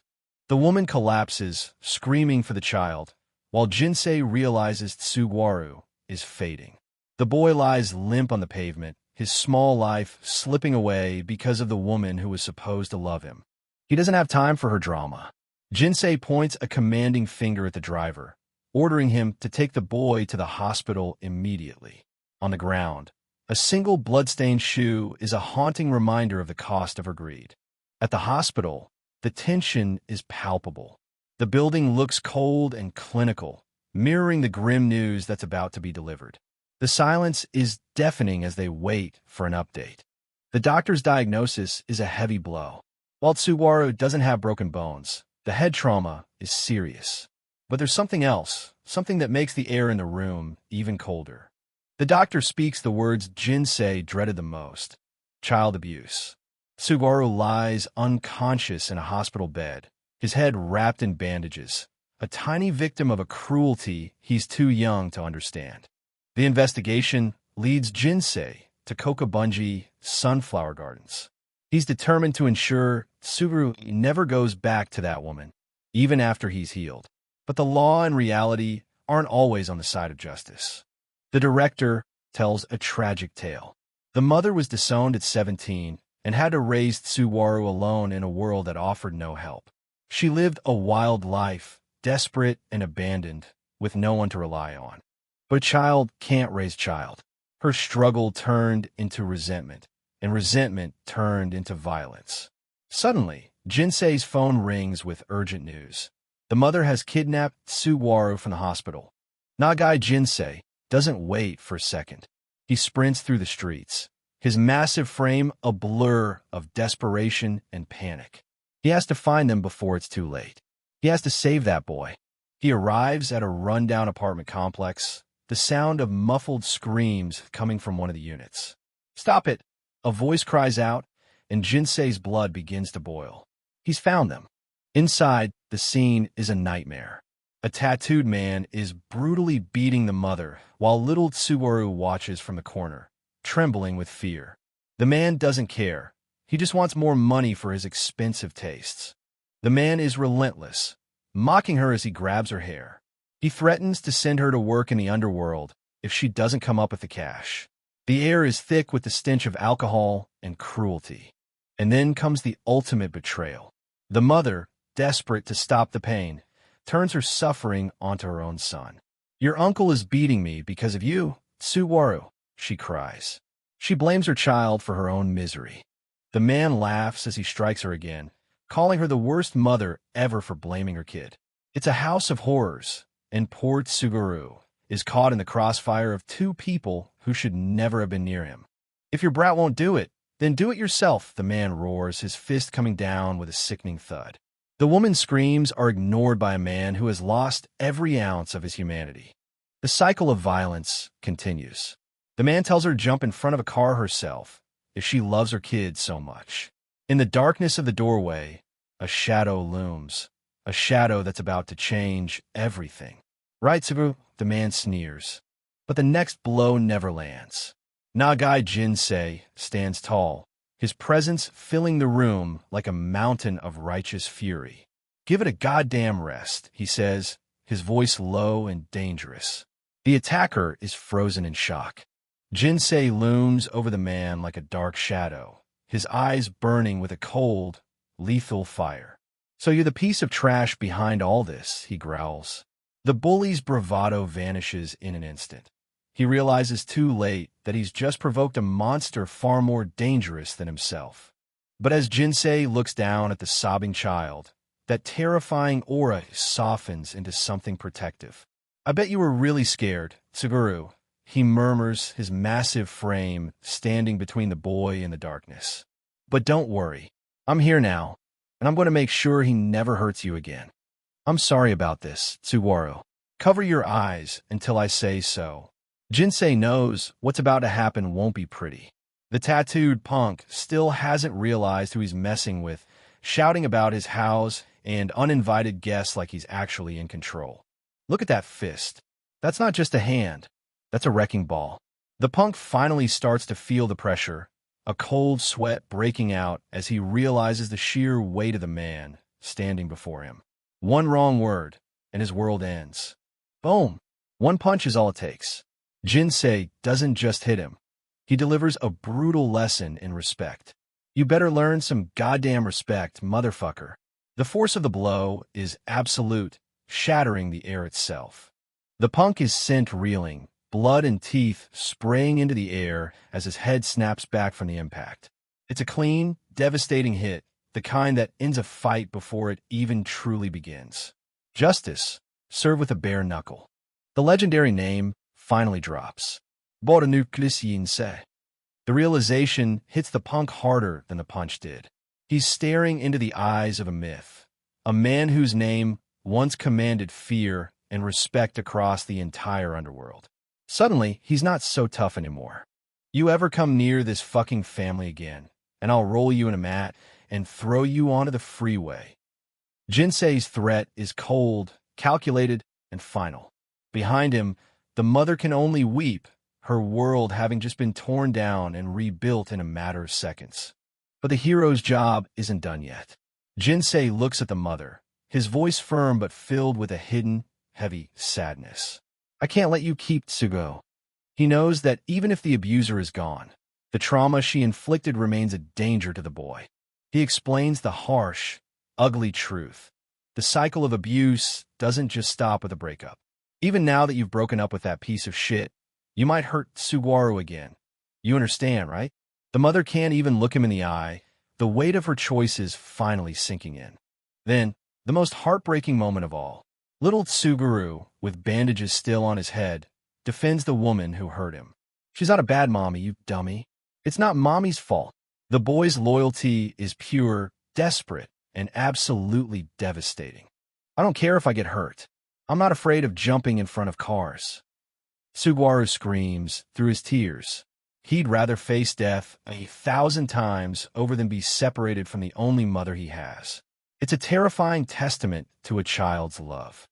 The woman collapses, screaming for the child, while Jinsei realizes Tsuwaru is fading. The boy lies limp on the pavement, his small life slipping away because of the woman who was supposed to love him. He doesn't have time for her drama. Jinsei points a commanding finger at the driver, ordering him to take the boy to the hospital immediately. On the ground, a single bloodstained shoe is a haunting reminder of the cost of her greed. At the hospital, the tension is palpable. The building looks cold and clinical, mirroring the grim news that's about to be delivered. The silence is deafening as they wait for an update. The doctor's diagnosis is a heavy blow. While Tsuwaru doesn't have broken bones, the head trauma is serious. But there's something else, something that makes the air in the room even colder. The doctor speaks the words Jinsei dreaded the most: child abuse. Tsuwaru lies unconscious in a hospital bed, his head wrapped in bandages, a tiny victim of a cruelty he's too young to understand. The investigation leads Jinsei to Kokabunji Sunflower Gardens. He's determined to ensure Tsuru never goes back to that woman, even after he's healed. But the law and reality aren't always on the side of justice. The director tells a tragic tale. The mother was disowned at 17 and had to raise Tsuwaru alone in a world that offered no help. She lived a wild life, desperate and abandoned, with no one to rely on. But a child can't raise child. Her struggle turned into resentment, and resentment turned into violence. Suddenly, Jinsei's phone rings with urgent news. The mother has kidnapped Tsuwaru from the hospital. Nagai Jinsei doesn't wait for a second. He sprints through the streets, his massive frame a blur of desperation and panic. He has to find them before it's too late. He has to save that boy. He arrives at a rundown apartment complex, the sound of muffled screams coming from one of the units. "Stop it!" A voice cries out, and Jinsei's blood begins to boil. He's found them. Inside, the scene is a nightmare. A tattooed man is brutally beating the mother, while little Tsuwaru watches from the corner, trembling with fear. The man doesn't care. He just wants more money for his expensive tastes. The man is relentless, mocking her as he grabs her hair. He threatens to send her to work in the underworld if she doesn't come up with the cash. The air is thick with the stench of alcohol and cruelty. And then comes the ultimate betrayal. The mother, desperate to stop the pain, turns her suffering onto her own son. "Your uncle is beating me because of you, Tsuwaru," she cries. She blames her child for her own misery. The man laughs as he strikes her again, calling her the worst mother ever for blaming her kid. It's a house of horrors, and poor Tsugaru is caught in the crossfire of two people who should never have been near him. "If your brat won't do it, then do it yourself," the man roars, his fist coming down with a sickening thud. The woman's screams are ignored by a man who has lost every ounce of his humanity. The cycle of violence continues. The man tells her to jump in front of a car herself if she loves her kid so much. In the darkness of the doorway, a shadow looms, a shadow that's about to change everything. "Right, Saku," the man sneers. But the next blow never lands. Nagai Jinsei stands tall, his presence filling the room like a mountain of righteous fury. "Give it a goddamn rest," he says, his voice low and dangerous. The attacker is frozen in shock. Jinsei looms over the man like a dark shadow, his eyes burning with a cold, lethal fire. "So you're the piece of trash behind all this," he growls. The bully's bravado vanishes in an instant. He realizes too late that he's just provoked a monster far more dangerous than himself. But as Jinsei looks down at the sobbing child, that terrifying aura softens into something protective. "I bet you were really scared, Tsugaru," he murmurs, his massive frame standing between the boy and the darkness. "But don't worry. I'm here now, and I'm going to make sure he never hurts you again." "I'm sorry about this, Tsuwaru. Cover your eyes until I say so." Jinsei knows what's about to happen won't be pretty. The tattooed punk still hasn't realized who he's messing with, shouting about his house and uninvited guests like he's actually in control. "Look at that fist. That's not just a hand. That's a wrecking ball." The punk finally starts to feel the pressure, a cold sweat breaking out as he realizes the sheer weight of the man standing before him. One wrong word, and his world ends. Boom! One punch is all it takes. Jinsei doesn't just hit him. He delivers a brutal lesson in respect. "You better learn some goddamn respect, motherfucker." The force of the blow is absolute, shattering the air itself. The punk is sent reeling, blood and teeth spraying into the air as his head snaps back from the impact. It's a clean, devastating hit, the kind that ends a fight before it even truly begins. Justice, served with a bare knuckle. The legendary name finally drops. Jinsei. The realization hits the punk harder than the punch did. He's staring into the eyes of a myth, a man whose name once commanded fear and respect across the entire underworld. Suddenly, he's not so tough anymore. "You ever come near this fucking family again, and I'll roll you in a mat and throw you onto the freeway." Jinsei's threat is cold, calculated, and final. Behind him, the mother can only weep, her world having just been torn down and rebuilt in a matter of seconds. But the hero's job isn't done yet. Jinsei looks at the mother, his voice firm but filled with a hidden, heavy sadness. "I can't let you keep Tsugo." He knows that even if the abuser is gone, the trauma she inflicted remains a danger to the boy. He explains the harsh, ugly truth. The cycle of abuse doesn't just stop with a breakup. Even now that you've broken up with that piece of shit, you might hurt Tsugaru again. You understand, right? The mother can't even look him in the eye, the weight of her choices finally sinking in. Then, the most heartbreaking moment of all. Little Tsugaru, with bandages still on his head, defends the woman who hurt him. "She's not a bad mommy, you dummy. It's not mommy's fault." The boy's loyalty is pure, desperate, and absolutely devastating. "I don't care if I get hurt. I'm not afraid of jumping in front of cars." Tsugaru screams through his tears. He'd rather face death 1,000 times over than be separated from the only mother he has. It's a terrifying testament to a child's love.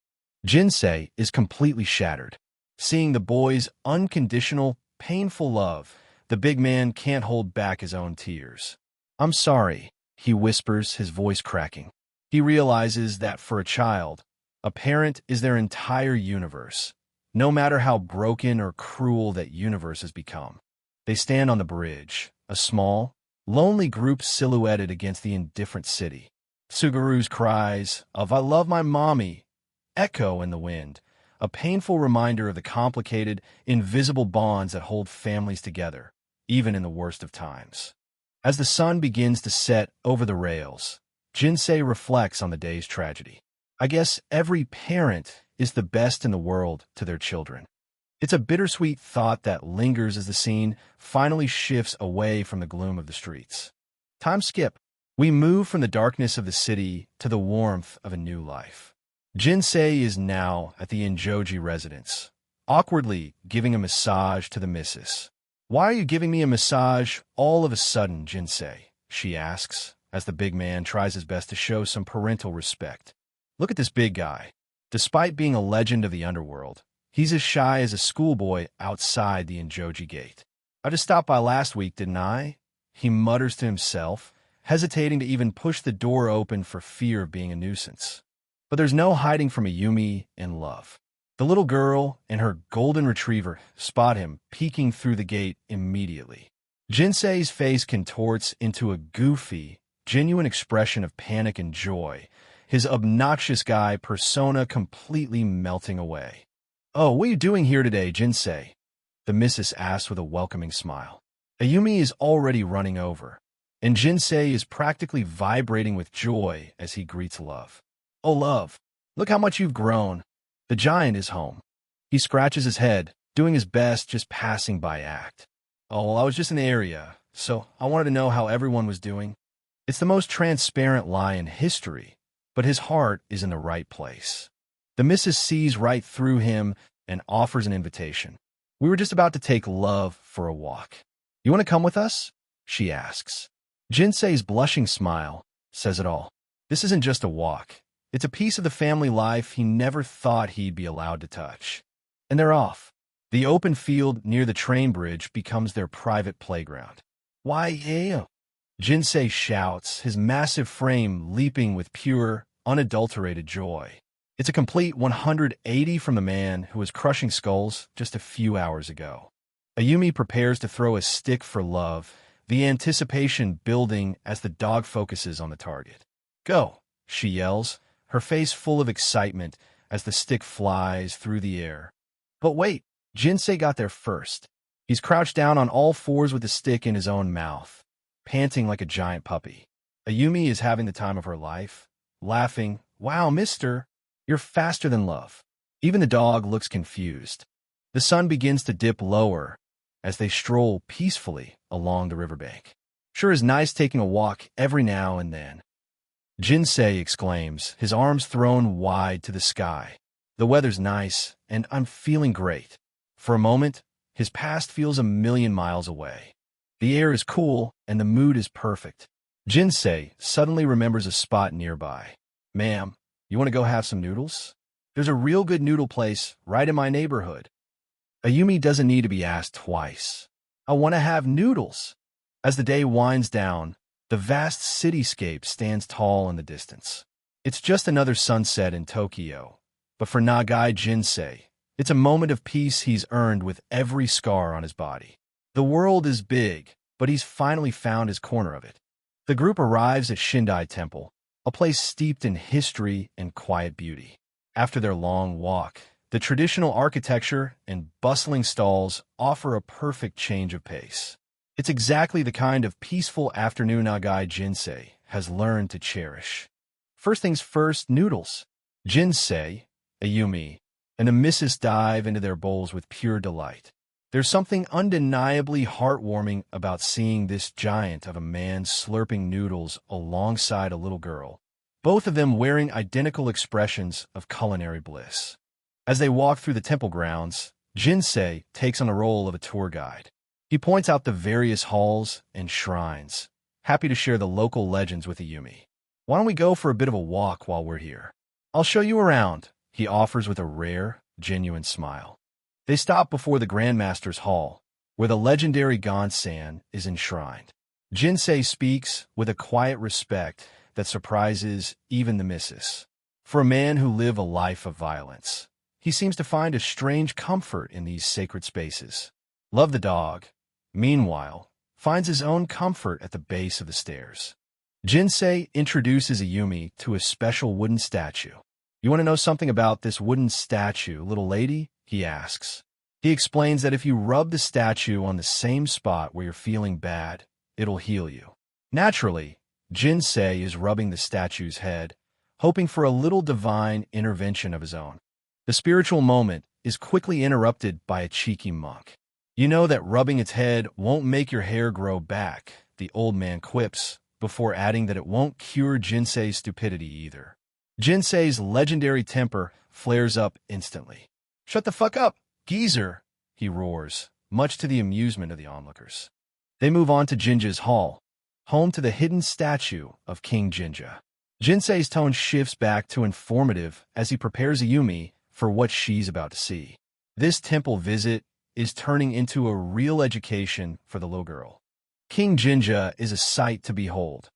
Jinsei is completely shattered. Seeing the boy's unconditional, painful love, the big man can't hold back his own tears. "I'm sorry," he whispers, his voice cracking. He realizes that for a child, a parent is their entire universe, no matter how broken or cruel that universe has become. They stand on the bridge, a small, lonely groups silhouetted against the indifferent city. Suguru's cries of "I love my mommy" echo in the wind, a painful reminder of the complicated, invisible bonds that hold families together, even in the worst of times. As the sun begins to set over the rails, Jinsei reflects on the day's tragedy. I guess every parent is the best in the world to their children. It's a bittersweet thought that lingers as the scene finally shifts away from the gloom of the streets. Time skip. We move from the darkness of the city to the warmth of a new life. Jinsei is now at the Injoji residence, awkwardly giving a massage to the missus. "Why are you giving me a massage all of a sudden, Jinsei?" she asks, as the big man tries his best to show some parental respect. Look at this big guy. Despite being a legend of the underworld, he's as shy as a schoolboy outside the Injoji gate. "I just stopped by last week, didn't I?" he mutters to himself, hesitating to even push the door open for fear of being a nuisance. But there's no hiding from Ayumi in love. The little girl and her golden retriever spot him peeking through the gate immediately. Jinsei's face contorts into a goofy, genuine expression of panic and joy, his obnoxious guy persona completely melting away. "Oh, what are you doing here today, Jinsei?" the missus asks with a welcoming smile. Ayumi is already running over, and Jinsei is practically vibrating with joy as he greets love. "Oh, love, look how much you've grown." The giant is home. He scratches his head, doing his best just passing by act. "Oh, well, I was just in the area, so I wanted to know how everyone was doing." It's the most transparent lie in history, but his heart is in the right place. The missus sees right through him and offers an invitation. "We were just about to take love for a walk. You want to come with us?" she asks. Jinsei's blushing smile says it all. This isn't just a walk. It's a piece of the family life he never thought he'd be allowed to touch. And they're off. The open field near the train bridge becomes their private playground. "Why, yeah!" Jinsei shouts, his massive frame leaping with pure, unadulterated joy. It's a complete 180 from the man who was crushing skulls just a few hours ago. Ayumi prepares to throw a stick for love, the anticipation building as the dog focuses on the target. "Go!" she yells, her face full of excitement as the stick flies through the air. But wait, Jinsei got there first. He's crouched down on all fours with the stick in his own mouth, panting like a giant puppy. Ayumi is having the time of her life, laughing, "Wow, mister, you're faster than love." Even the dog looks confused. The sun begins to dip lower as they stroll peacefully along the riverbank. "Sure is nice taking a walk every now and then," Jinsei exclaims, his arms thrown wide to the sky. "The weather's nice, and I'm feeling great." For a moment, his past feels a million miles away. The air is cool, and the mood is perfect. Jinsei suddenly remembers a spot nearby. "Ma'am, you want to go have some noodles? There's a real good noodle place right in my neighborhood." Ayumi doesn't need to be asked twice. "I want to have noodles." As the day winds down, the vast cityscape stands tall in the distance. It's just another sunset in Tokyo, but for Nagai Jinsei, it's a moment of peace he's earned with every scar on his body. The world is big, but he's finally found his corner of it. The group arrives at Shindai Temple, a place steeped in history and quiet beauty. After their long walk, the traditional architecture and bustling stalls offer a perfect change of pace. It's exactly the kind of peaceful afternoon Nagai Jinsei has learned to cherish. First things first, noodles. Jinsei, Ayumi, and the missus dive into their bowls with pure delight. There's something undeniably heartwarming about seeing this giant of a man slurping noodles alongside a little girl, both of them wearing identical expressions of culinary bliss. As they walk through the temple grounds, Jinsei takes on the role of a tour guide. He points out the various halls and shrines, happy to share the local legends with Ayumi. "Why don't we go for a bit of a walk while we're here? I'll show you around," he offers with a rare, genuine smile. They stop before the Grandmaster's Hall, where the legendary Gonsan is enshrined. Jinsei speaks with a quiet respect that surprises even the missus. For a man who lived a life of violence, he seems to find a strange comfort in these sacred spaces. Love the dog, meanwhile, finds his own comfort at the base of the stairs. Jinsei introduces Ayumi to a special wooden statue. "You want to know something about this wooden statue, little lady?" he asks. He explains that if you rub the statue on the same spot where you're feeling bad, it'll heal you. Naturally, Jinsei is rubbing the statue's head, hoping for a little divine intervention of his own. The spiritual moment is quickly interrupted by a cheeky monk. "You know that rubbing its head won't make your hair grow back," the old man quips, before adding that it won't cure Jinsei's stupidity either. Jinsei's legendary temper flares up instantly. "Shut the fuck up, geezer," he roars, much to the amusement of the onlookers. They move on to Jinja's hall, home to the hidden statue of King Jinja. Jinsei's tone shifts back to informative as he prepares Ayumi for what she's about to see. This temple visit is turning into a real education for the little girl. King Jinja is a sight to behold.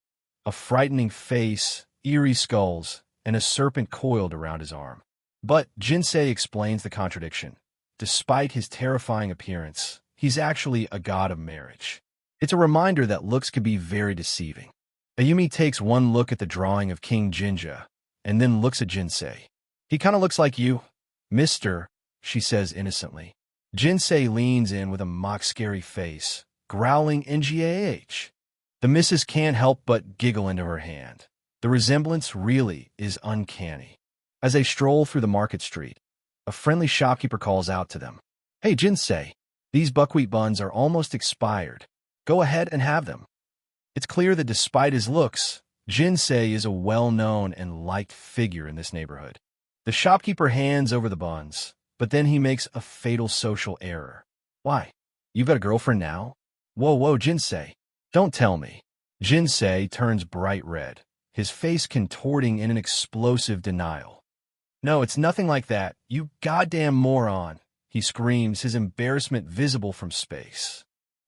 A frightening face, eerie skulls, and a serpent coiled around his arm. But Jinsei explains the contradiction. Despite his terrifying appearance, he's actually a god of marriage. It's a reminder that looks can be very deceiving. Ayumi takes one look at the drawing of King Jinja, and then looks at Jinsei. "He kind of looks like you, mister," she says innocently. Jinsei leans in with a mock-scary face, growling NGAH. The missus can't help but giggle into her hand. The resemblance really is uncanny. As they stroll through the market street, a friendly shopkeeper calls out to them. "Hey, Jinsei, these buckwheat buns are almost expired. Go ahead and have them." It's clear that despite his looks, Jinsei is a well-known and liked figure in this neighborhood. The shopkeeper hands over the buns, but then he makes a fatal social error. "Why? You've got a girlfriend now?" Whoa, Jinsei. Don't tell me." Jinsei turns bright red, his face contorting in an explosive denial. "No, it's nothing like that, you goddamn moron," he screams, his embarrassment visible from space.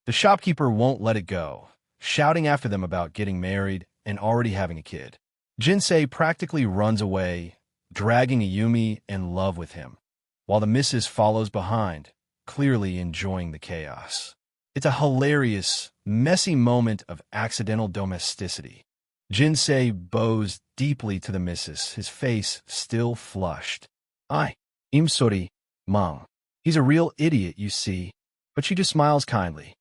The shopkeeper won't let it go, shouting after them about getting married and already having a kid. Jinsei practically runs away, dragging Ayumi in love with him, while the missus follows behind, clearly enjoying the chaos. It's a hilarious, messy moment of accidental domesticity. Jinsei bows deeply to the missus, his face still flushed. "I'm sorry, Mom. He's a real idiot, you see." But she just smiles kindly.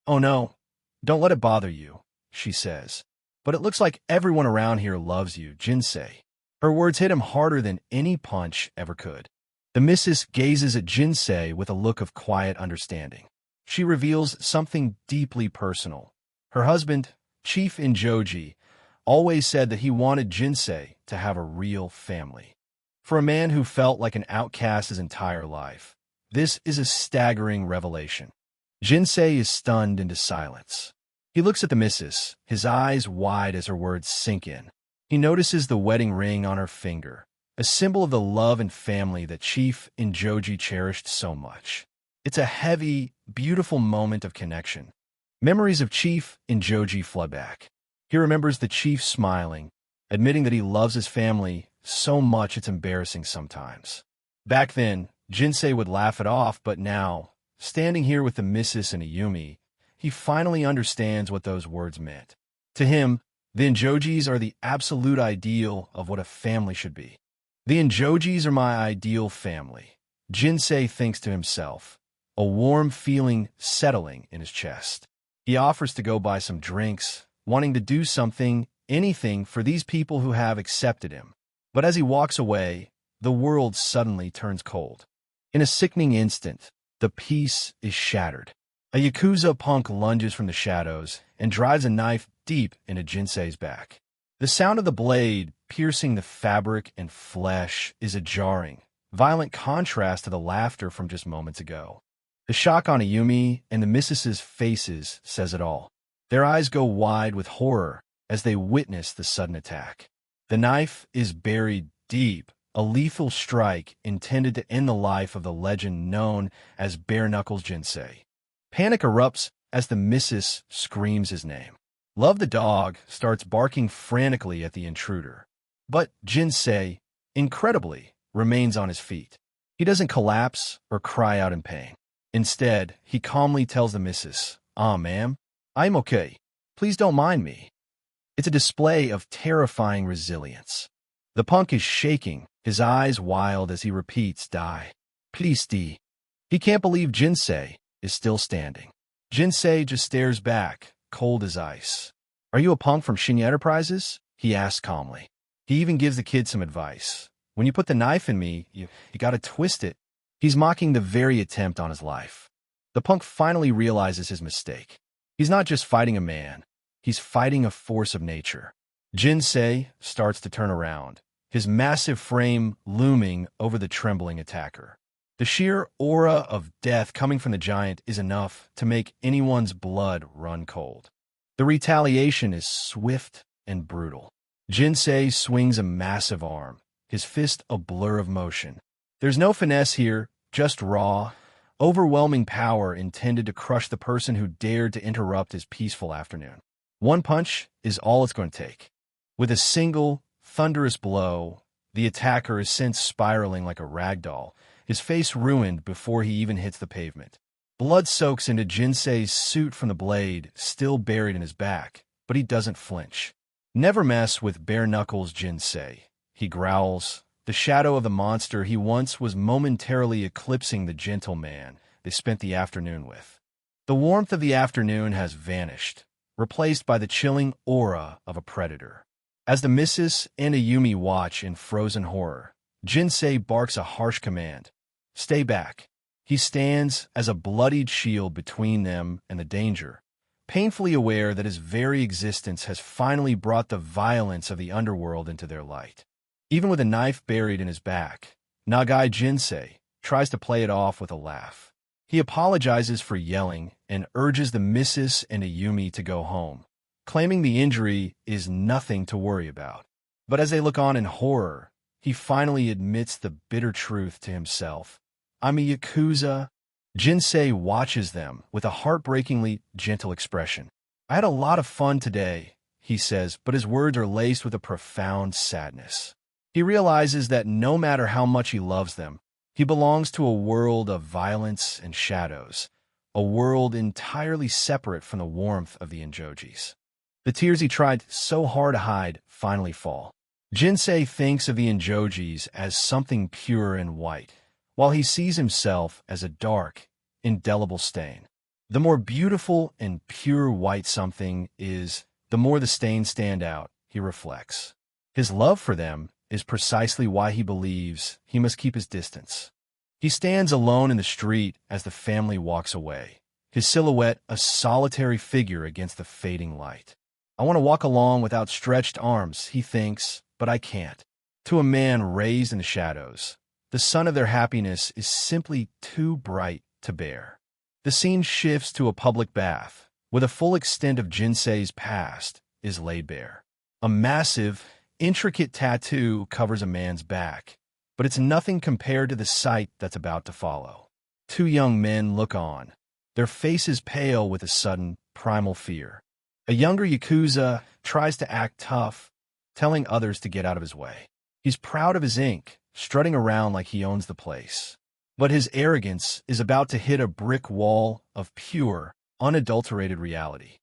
"Oh no, don't let it bother you," she says. "But it looks like everyone around here loves you, Jinsei." Her words hit him harder than any punch ever could. The missus gazes at Jinsei with a look of quiet understanding. She reveals something deeply personal. Her husband, Chief Injoji, always said that he wanted Jinsei to have a real family. For a man who felt like an outcast his entire life, this is a staggering revelation. Jinsei is stunned into silence. He looks at the missus, his eyes wide as her words sink in. He notices the wedding ring on her finger, a symbol of the love and family that Chief Injoji cherished so much. It's a heavy, beautiful moment of connection. Memories of Chief Injoji flood back. He remembers the chief smiling, admitting that he loves his family so much it's embarrassing sometimes. Back then, Jinsei would laugh it off, but now, standing here with the missus and Ayumi, he finally understands what those words meant. To him, the Injojis are the absolute ideal of what a family should be. "The Injojis are my ideal family," Jinsei thinks to himself, a warm feeling settling in his chest. He offers to go buy some drinks, wanting to do something, anything for these people who have accepted him. But as he walks away, the world suddenly turns cold. In a sickening instant, the peace is shattered. A Yakuza punk lunges from the shadows and drives a knife deep into Jinsei's back. The sound of the blade piercing the fabric and flesh is a jarring, violent contrast to the laughter from just moments ago. The shock on Ayumi and the missus's faces says it all. Their eyes go wide with horror as they witness the sudden attack. The knife is buried deep, a lethal strike intended to end the life of the legend known as Bare Knuckles Jinsei. Panic erupts as the missus screams his name. Love the dog starts barking frantically at the intruder. But Jinsei, incredibly, remains on his feet. He doesn't collapse or cry out in pain. Instead, he calmly tells the missus, "Ma'am, I'm okay. Please don't mind me. It's a display of terrifying resilience. The punk is shaking, his eyes wild as he repeats, die. Please, D. He can't believe Jinsei is still standing. Jinsei just stares back, cold as ice. Are you a punk from Shinya Enterprises? He asks calmly. He even gives the kid some advice. When you put the knife in me, you gotta twist it. He's mocking the very attempt on his life. The punk finally realizes his mistake. He's not just fighting a man. He's fighting a force of nature. Jinsei starts to turn around, his massive frame looming over the trembling attacker. The sheer aura of death coming from the giant is enough to make anyone's blood run cold. The retaliation is swift and brutal. Jinsei swings a massive arm, his fist a blur of motion. There's no finesse here, just raw, overwhelming power intended to crush the person who dared to interrupt his peaceful afternoon. One punch is all it's going to take. With a single, thunderous blow, the attacker is sent spiraling like a rag doll, his face ruined before he even hits the pavement. Blood soaks into Jinsei's suit from the blade, still buried in his back, but he doesn't flinch. Never mess with bare-knuckles Jinsei, he growls. The shadow of the monster he once was momentarily eclipsing the gentleman they spent the afternoon with. The warmth of the afternoon has vanished, replaced by the chilling aura of a predator. As the Mrs. and Ayumi watch in frozen horror, Jinsei barks a harsh command. Stay back. He stands as a bloodied shield between them and the danger, painfully aware that his very existence has finally brought the violence of the underworld into their light. Even with a knife buried in his back, Nagai Jinsei tries to play it off with a laugh. He apologizes for yelling and urges the Mrs. and Ayumi to go home, claiming the injury is nothing to worry about. But as they look on in horror, he finally admits the bitter truth to himself. I'm a Yakuza. Jinsei watches them with a heartbreakingly gentle expression. I had a lot of fun today, he says, but his words are laced with a profound sadness. He realizes that no matter how much he loves them, he belongs to a world of violence and shadows, a world entirely separate from the warmth of the Enjojis. The tears he tried so hard to hide finally fall. Jinsei thinks of the Enjojis as something pure and white, while he sees himself as a dark, indelible stain. The more beautiful and pure white something is, the more the stains stand out, he reflects. His love for them is precisely why he believes he must keep his distance. He stands alone in the street as the family walks away, his silhouette a solitary figure against the fading light. I want to walk along with outstretched arms, he thinks, but I can't. To a man raised in the shadows, the sun of their happiness is simply too bright to bear. The scene shifts to a public bath, where the full extent of Jinsei's past is laid bare. A massive, intricate tattoo covers a man's back, but it's nothing compared to the sight that's about to follow. Two young men look on, their faces pale with a sudden, primal fear. A younger Yakuza tries to act tough, telling others to get out of his way. He's proud of his ink, strutting around like he owns the place. But his arrogance is about to hit a brick wall of pure, unadulterated reality.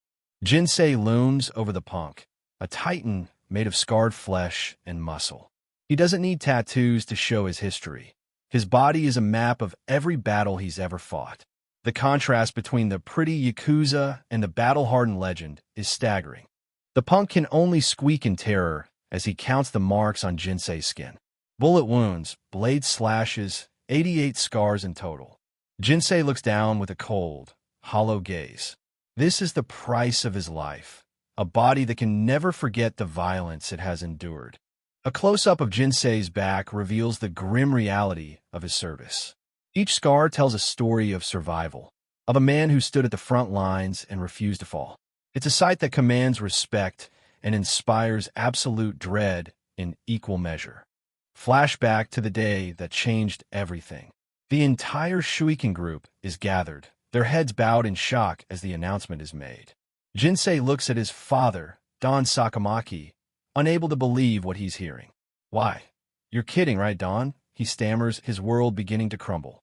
Jinsei looms over the punk, a titan made of scarred flesh and muscle. He doesn't need tattoos to show his history. His body is a map of every battle he's ever fought. The contrast between the pretty Yakuza and the battle-hardened legend is staggering. The punk can only squeak in terror as he counts the marks on Jinsei's skin. Bullet wounds, blade slashes, 88 scars in total. Jinsei looks down with a cold, hollow gaze. This is the price of his life, a body that can never forget the violence it has endured. A close-up of Jinsei's back reveals the grim reality of his service. Each scar tells a story of survival, of a man who stood at the front lines and refused to fall. It's a sight that commands respect and inspires absolute dread in equal measure. Flashback to the day that changed everything. The entire Shuiken group is gathered, their heads bowed in shock as the announcement is made. Jinsei looks at his father, Don Sakamaki, unable to believe what he's hearing. Why? You're kidding, right, Don? He stammers, his world beginning to crumble.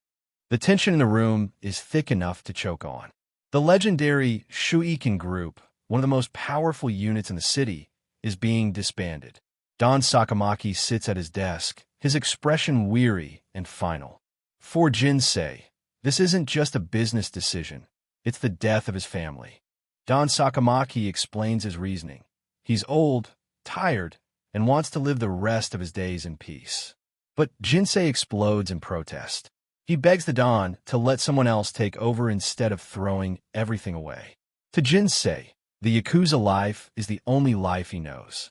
The tension in the room is thick enough to choke on. The legendary Shuiken group, one of the most powerful units in the city, is being disbanded. Don Sakamaki sits at his desk, his expression weary and final. For Jinsei, this isn't just a business decision, it's the death of his family. Don Sakamaki explains his reasoning. He's old, tired, and wants to live the rest of his days in peace. But Jinsei explodes in protest. He begs the Don to let someone else take over instead of throwing everything away. To Jinsei, the Yakuza life is the only life he knows.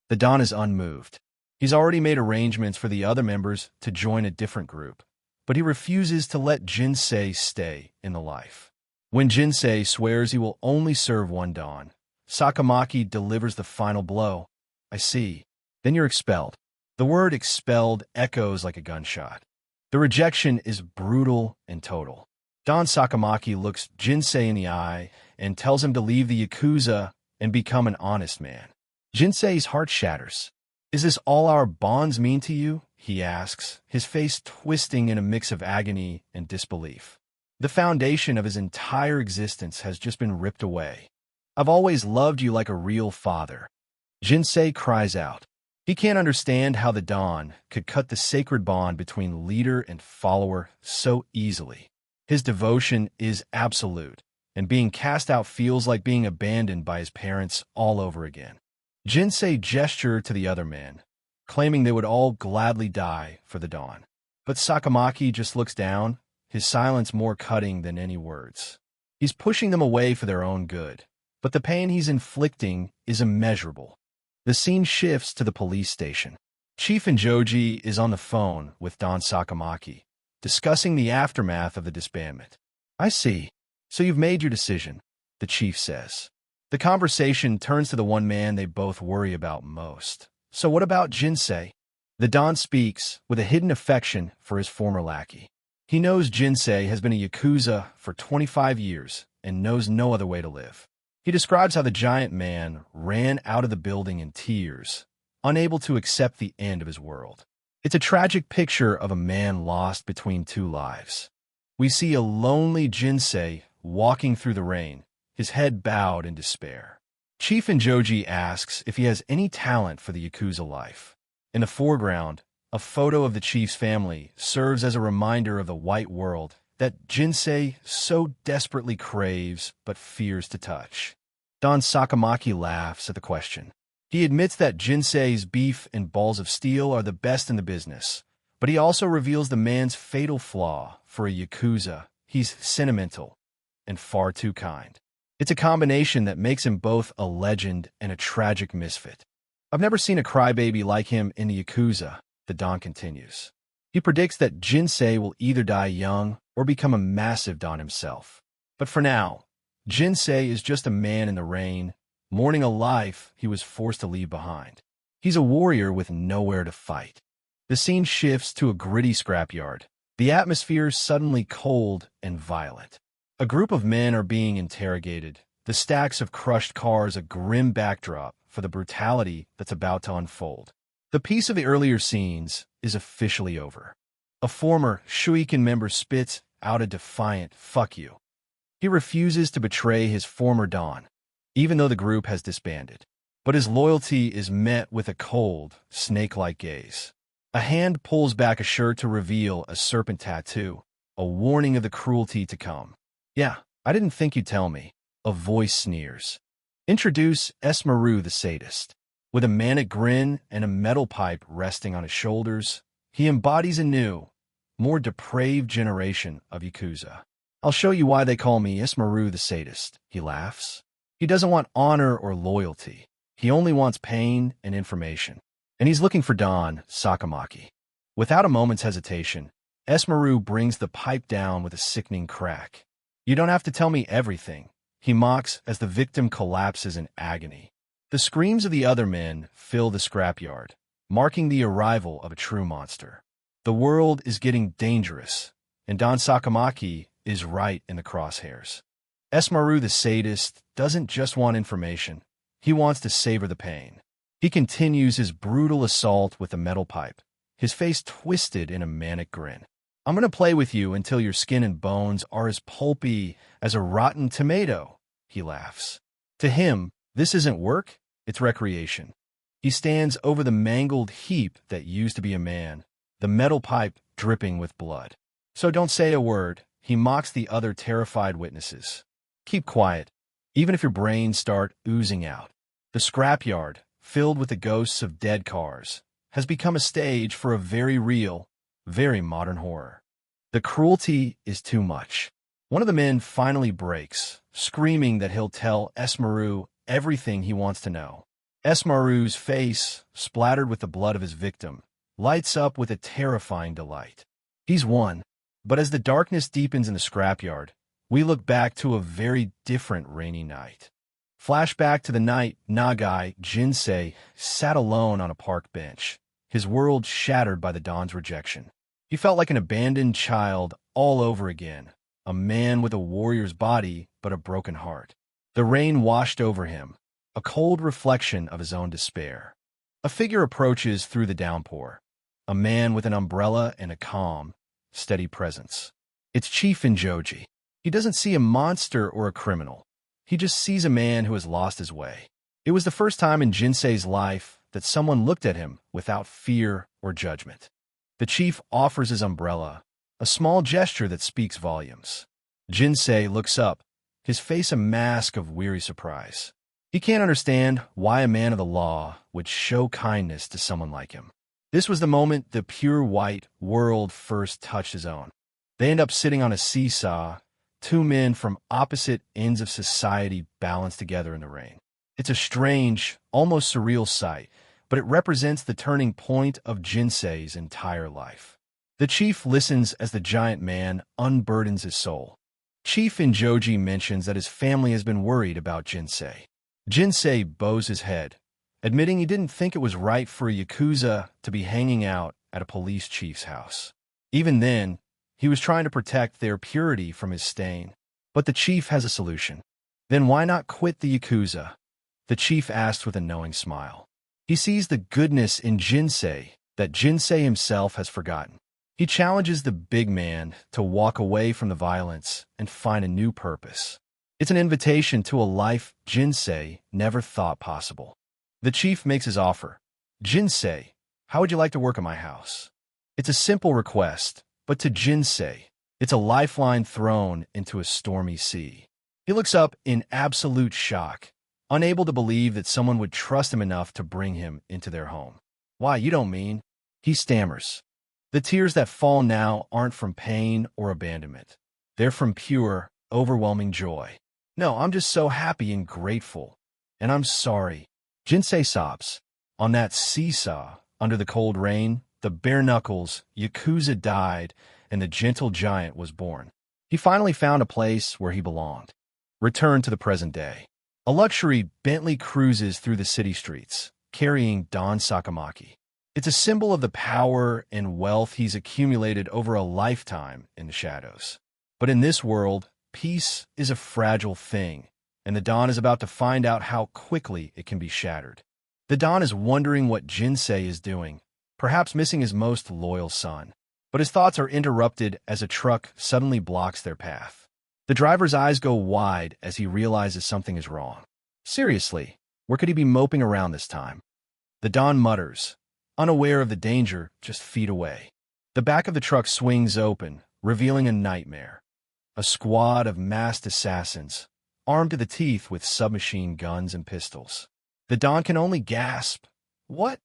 The Don is unmoved. He's already made arrangements for the other members to join a different group, but he refuses to let Jinsei stay in the life. When Jinsei swears he will only serve one Don, Sakamaki delivers the final blow. I see. Then you're expelled. The word expelled echoes like a gunshot. The rejection is brutal and total. Don Sakamaki looks Jinsei in the eye and tells him to leave the Yakuza and become an honest man. Jinsei's heart shatters. Is this all our bonds mean to you? He asks, his face twisting in a mix of agony and disbelief. The foundation of his entire existence has just been ripped away. I've always loved you like a real father. Jinsei cries out. He can't understand how the Don could cut the sacred bond between leader and follower so easily. His devotion is absolute, and being cast out feels like being abandoned by his parents all over again. Jinsei gestured to the other men, claiming they would all gladly die for the Don. But Sakamaki just looks down, his silence more cutting than any words. He's pushing them away for their own good, but the pain he's inflicting is immeasurable. The scene shifts to the police station. Chief Injoji is on the phone with Don Sakamaki, discussing the aftermath of the disbandment. I see. So you've made your decision, the chief says. The conversation turns to the one man they both worry about most. So what about Jinsei? The Don speaks with a hidden affection for his former lackey. He knows Jinsei has been a Yakuza for 25 years and knows no other way to live. He describes how the giant man ran out of the building in tears, unable to accept the end of his world. It's a tragic picture of a man lost between two lives. We see a lonely Jinsei walking through the rain, his head bowed in despair. Chief Injoji asks if he has any talent for the Yakuza life. In the foreground, a photo of the chief's family serves as a reminder of the white world that Jinsei so desperately craves but fears to touch. Don Sakamaki laughs at the question. He admits that Jinsei's beef and balls of steel are the best in the business, but he also reveals the man's fatal flaw for a Yakuza. He's sentimental and far too kind. It's a combination that makes him both a legend and a tragic misfit. I've never seen a crybaby like him in the Yakuza, the Don continues. He predicts that Jinsei will either die young or become a massive Don himself. But for now, Jinsei is just a man in the rain, mourning a life he was forced to leave behind. He's a warrior with nowhere to fight. The scene shifts to a gritty scrapyard. The atmosphere is suddenly cold and violent. A group of men are being interrogated, the stacks of crushed cars a grim backdrop for the brutality that's about to unfold. The piece of the earlier scenes is officially over. A former Shuiken member spits out a defiant "fuck you." He refuses to betray his former Don, even though the group has disbanded. But his loyalty is met with a cold, snake-like gaze. A hand pulls back a shirt to reveal a serpent tattoo, a warning of the cruelty to come. Yeah, I didn't think you'd tell me. A voice sneers. Introduce Esmaru the sadist. With a manic grin and a metal pipe resting on his shoulders, he embodies a new, more depraved generation of Yakuza. I'll show you why they call me Esmaru the sadist, he laughs. He doesn't want honor or loyalty. He only wants pain and information. And he's looking for Don Sakamaki. Without a moment's hesitation, Esmaru brings the pipe down with a sickening crack. You don't have to tell me everything, he mocks as the victim collapses in agony. The screams of the other men fill the scrapyard, marking the arrival of a true monster. The world is getting dangerous, and Don Sakamaki is right in the crosshairs. Esmaru the sadist doesn't just want information, he wants to savor the pain. He continues his brutal assault with a metal pipe, his face twisted in a manic grin. I'm going to play with you until your skin and bones are as pulpy as a rotten tomato, he laughs. To him, this isn't work, it's recreation. He stands over the mangled heap that used to be a man, the metal pipe dripping with blood. So don't say a word, he mocks the other terrified witnesses. Keep quiet, even if your brains start oozing out. The scrapyard, filled with the ghosts of dead cars, has become a stage for a very real, very modern horror. The cruelty is too much. One of the men finally breaks, screaming that he'll tell Esmaru everything he wants to know. Esmaru's face, splattered with the blood of his victim, lights up with a terrifying delight. He's won, but as the darkness deepens in the scrapyard, we look back to a very different rainy night. Flashback to the night Nagai Jinsei sat alone on a park bench, his world shattered by the Don's rejection. He felt like an abandoned child all over again, a man with a warrior's body but a broken heart. The rain washed over him, a cold reflection of his own despair. A figure approaches through the downpour, a man with an umbrella and a calm, steady presence. It's Chief Injoji. He doesn't see a monster or a criminal. He just sees a man who has lost his way. It was the first time in Jinsei's life that someone looked at him without fear or judgment. The chief offers his umbrella, a small gesture that speaks volumes. Jinsei looks up, his face a mask of weary surprise. He can't understand why a man of the law would show kindness to someone like him. This was the moment the pure white world first touched his own. They end up sitting on a seesaw, two men from opposite ends of society balanced together in the rain. It's a strange, almost surreal sight, but it represents the turning point of Jinsei's entire life. The chief listens as the giant man unburdens his soul. Chief Injoji mentions that his family has been worried about Jinsei. Jinsei bows his head, admitting he didn't think it was right for a Yakuza to be hanging out at a police chief's house. Even then, he was trying to protect their purity from his stain. But the chief has a solution. Then why not quit the Yakuza? The chief asked with a knowing smile. He sees the goodness in Jinsei that Jinsei himself has forgotten. He challenges the big man to walk away from the violence and find a new purpose. It's an invitation to a life Jinsei never thought possible. The chief makes his offer. Jinsei, how would you like to work in my house? It's a simple request, but to Jinsei, it's a lifeline thrown into a stormy sea. He looks up in absolute shock, unable to believe that someone would trust him enough to bring him into their home. Why, you don't mean? He stammers. The tears that fall now aren't from pain or abandonment. They're from pure, overwhelming joy. No, I'm just so happy and grateful. And I'm sorry. Jinsei sobs. On that seesaw, under the cold rain, the bare knuckles, Yakuza died, and the gentle giant was born. He finally found a place where he belonged. Return to the present day. A luxury Bentley cruises through the city streets, carrying Don Sakamaki. It's a symbol of the power and wealth he's accumulated over a lifetime in the shadows. But in this world, peace is a fragile thing, and the Don is about to find out how quickly it can be shattered. The Don is wondering what Jinsei is doing, perhaps missing his most loyal son. But his thoughts are interrupted as a truck suddenly blocks their path. The driver's eyes go wide as he realizes something is wrong. Seriously, where could he be moping around this time? The Don mutters, unaware of the danger just feet away. The back of the truck swings open, revealing a nightmare. A squad of masked assassins, armed to the teeth with submachine guns and pistols. The Don can only gasp, "What?"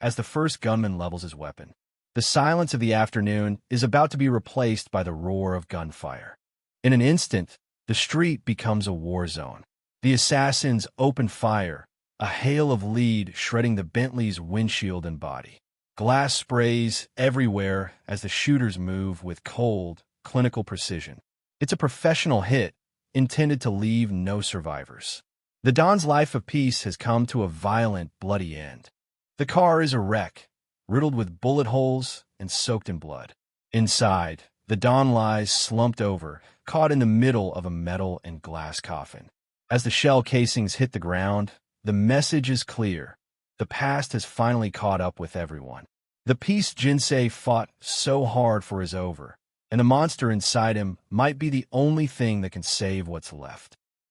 as the first gunman levels his weapon. The silence of the afternoon is about to be replaced by the roar of gunfire. In an instant, the street becomes a war zone. The assassins open fire, a hail of lead shredding the Bentley's windshield and body. Glass sprays everywhere as the shooters move with cold, clinical precision. It's a professional hit, intended to leave no survivors. The Don's life of peace has come to a violent, bloody end. The car is a wreck, riddled with bullet holes and soaked in blood. Inside, the Don lies slumped over, caught in the middle of a metal and glass coffin. As the shell casings hit the ground, the message is clear. The past has finally caught up with everyone. The peace Jinsei fought so hard for is over, and the monster inside him might be the only thing that can save what's left.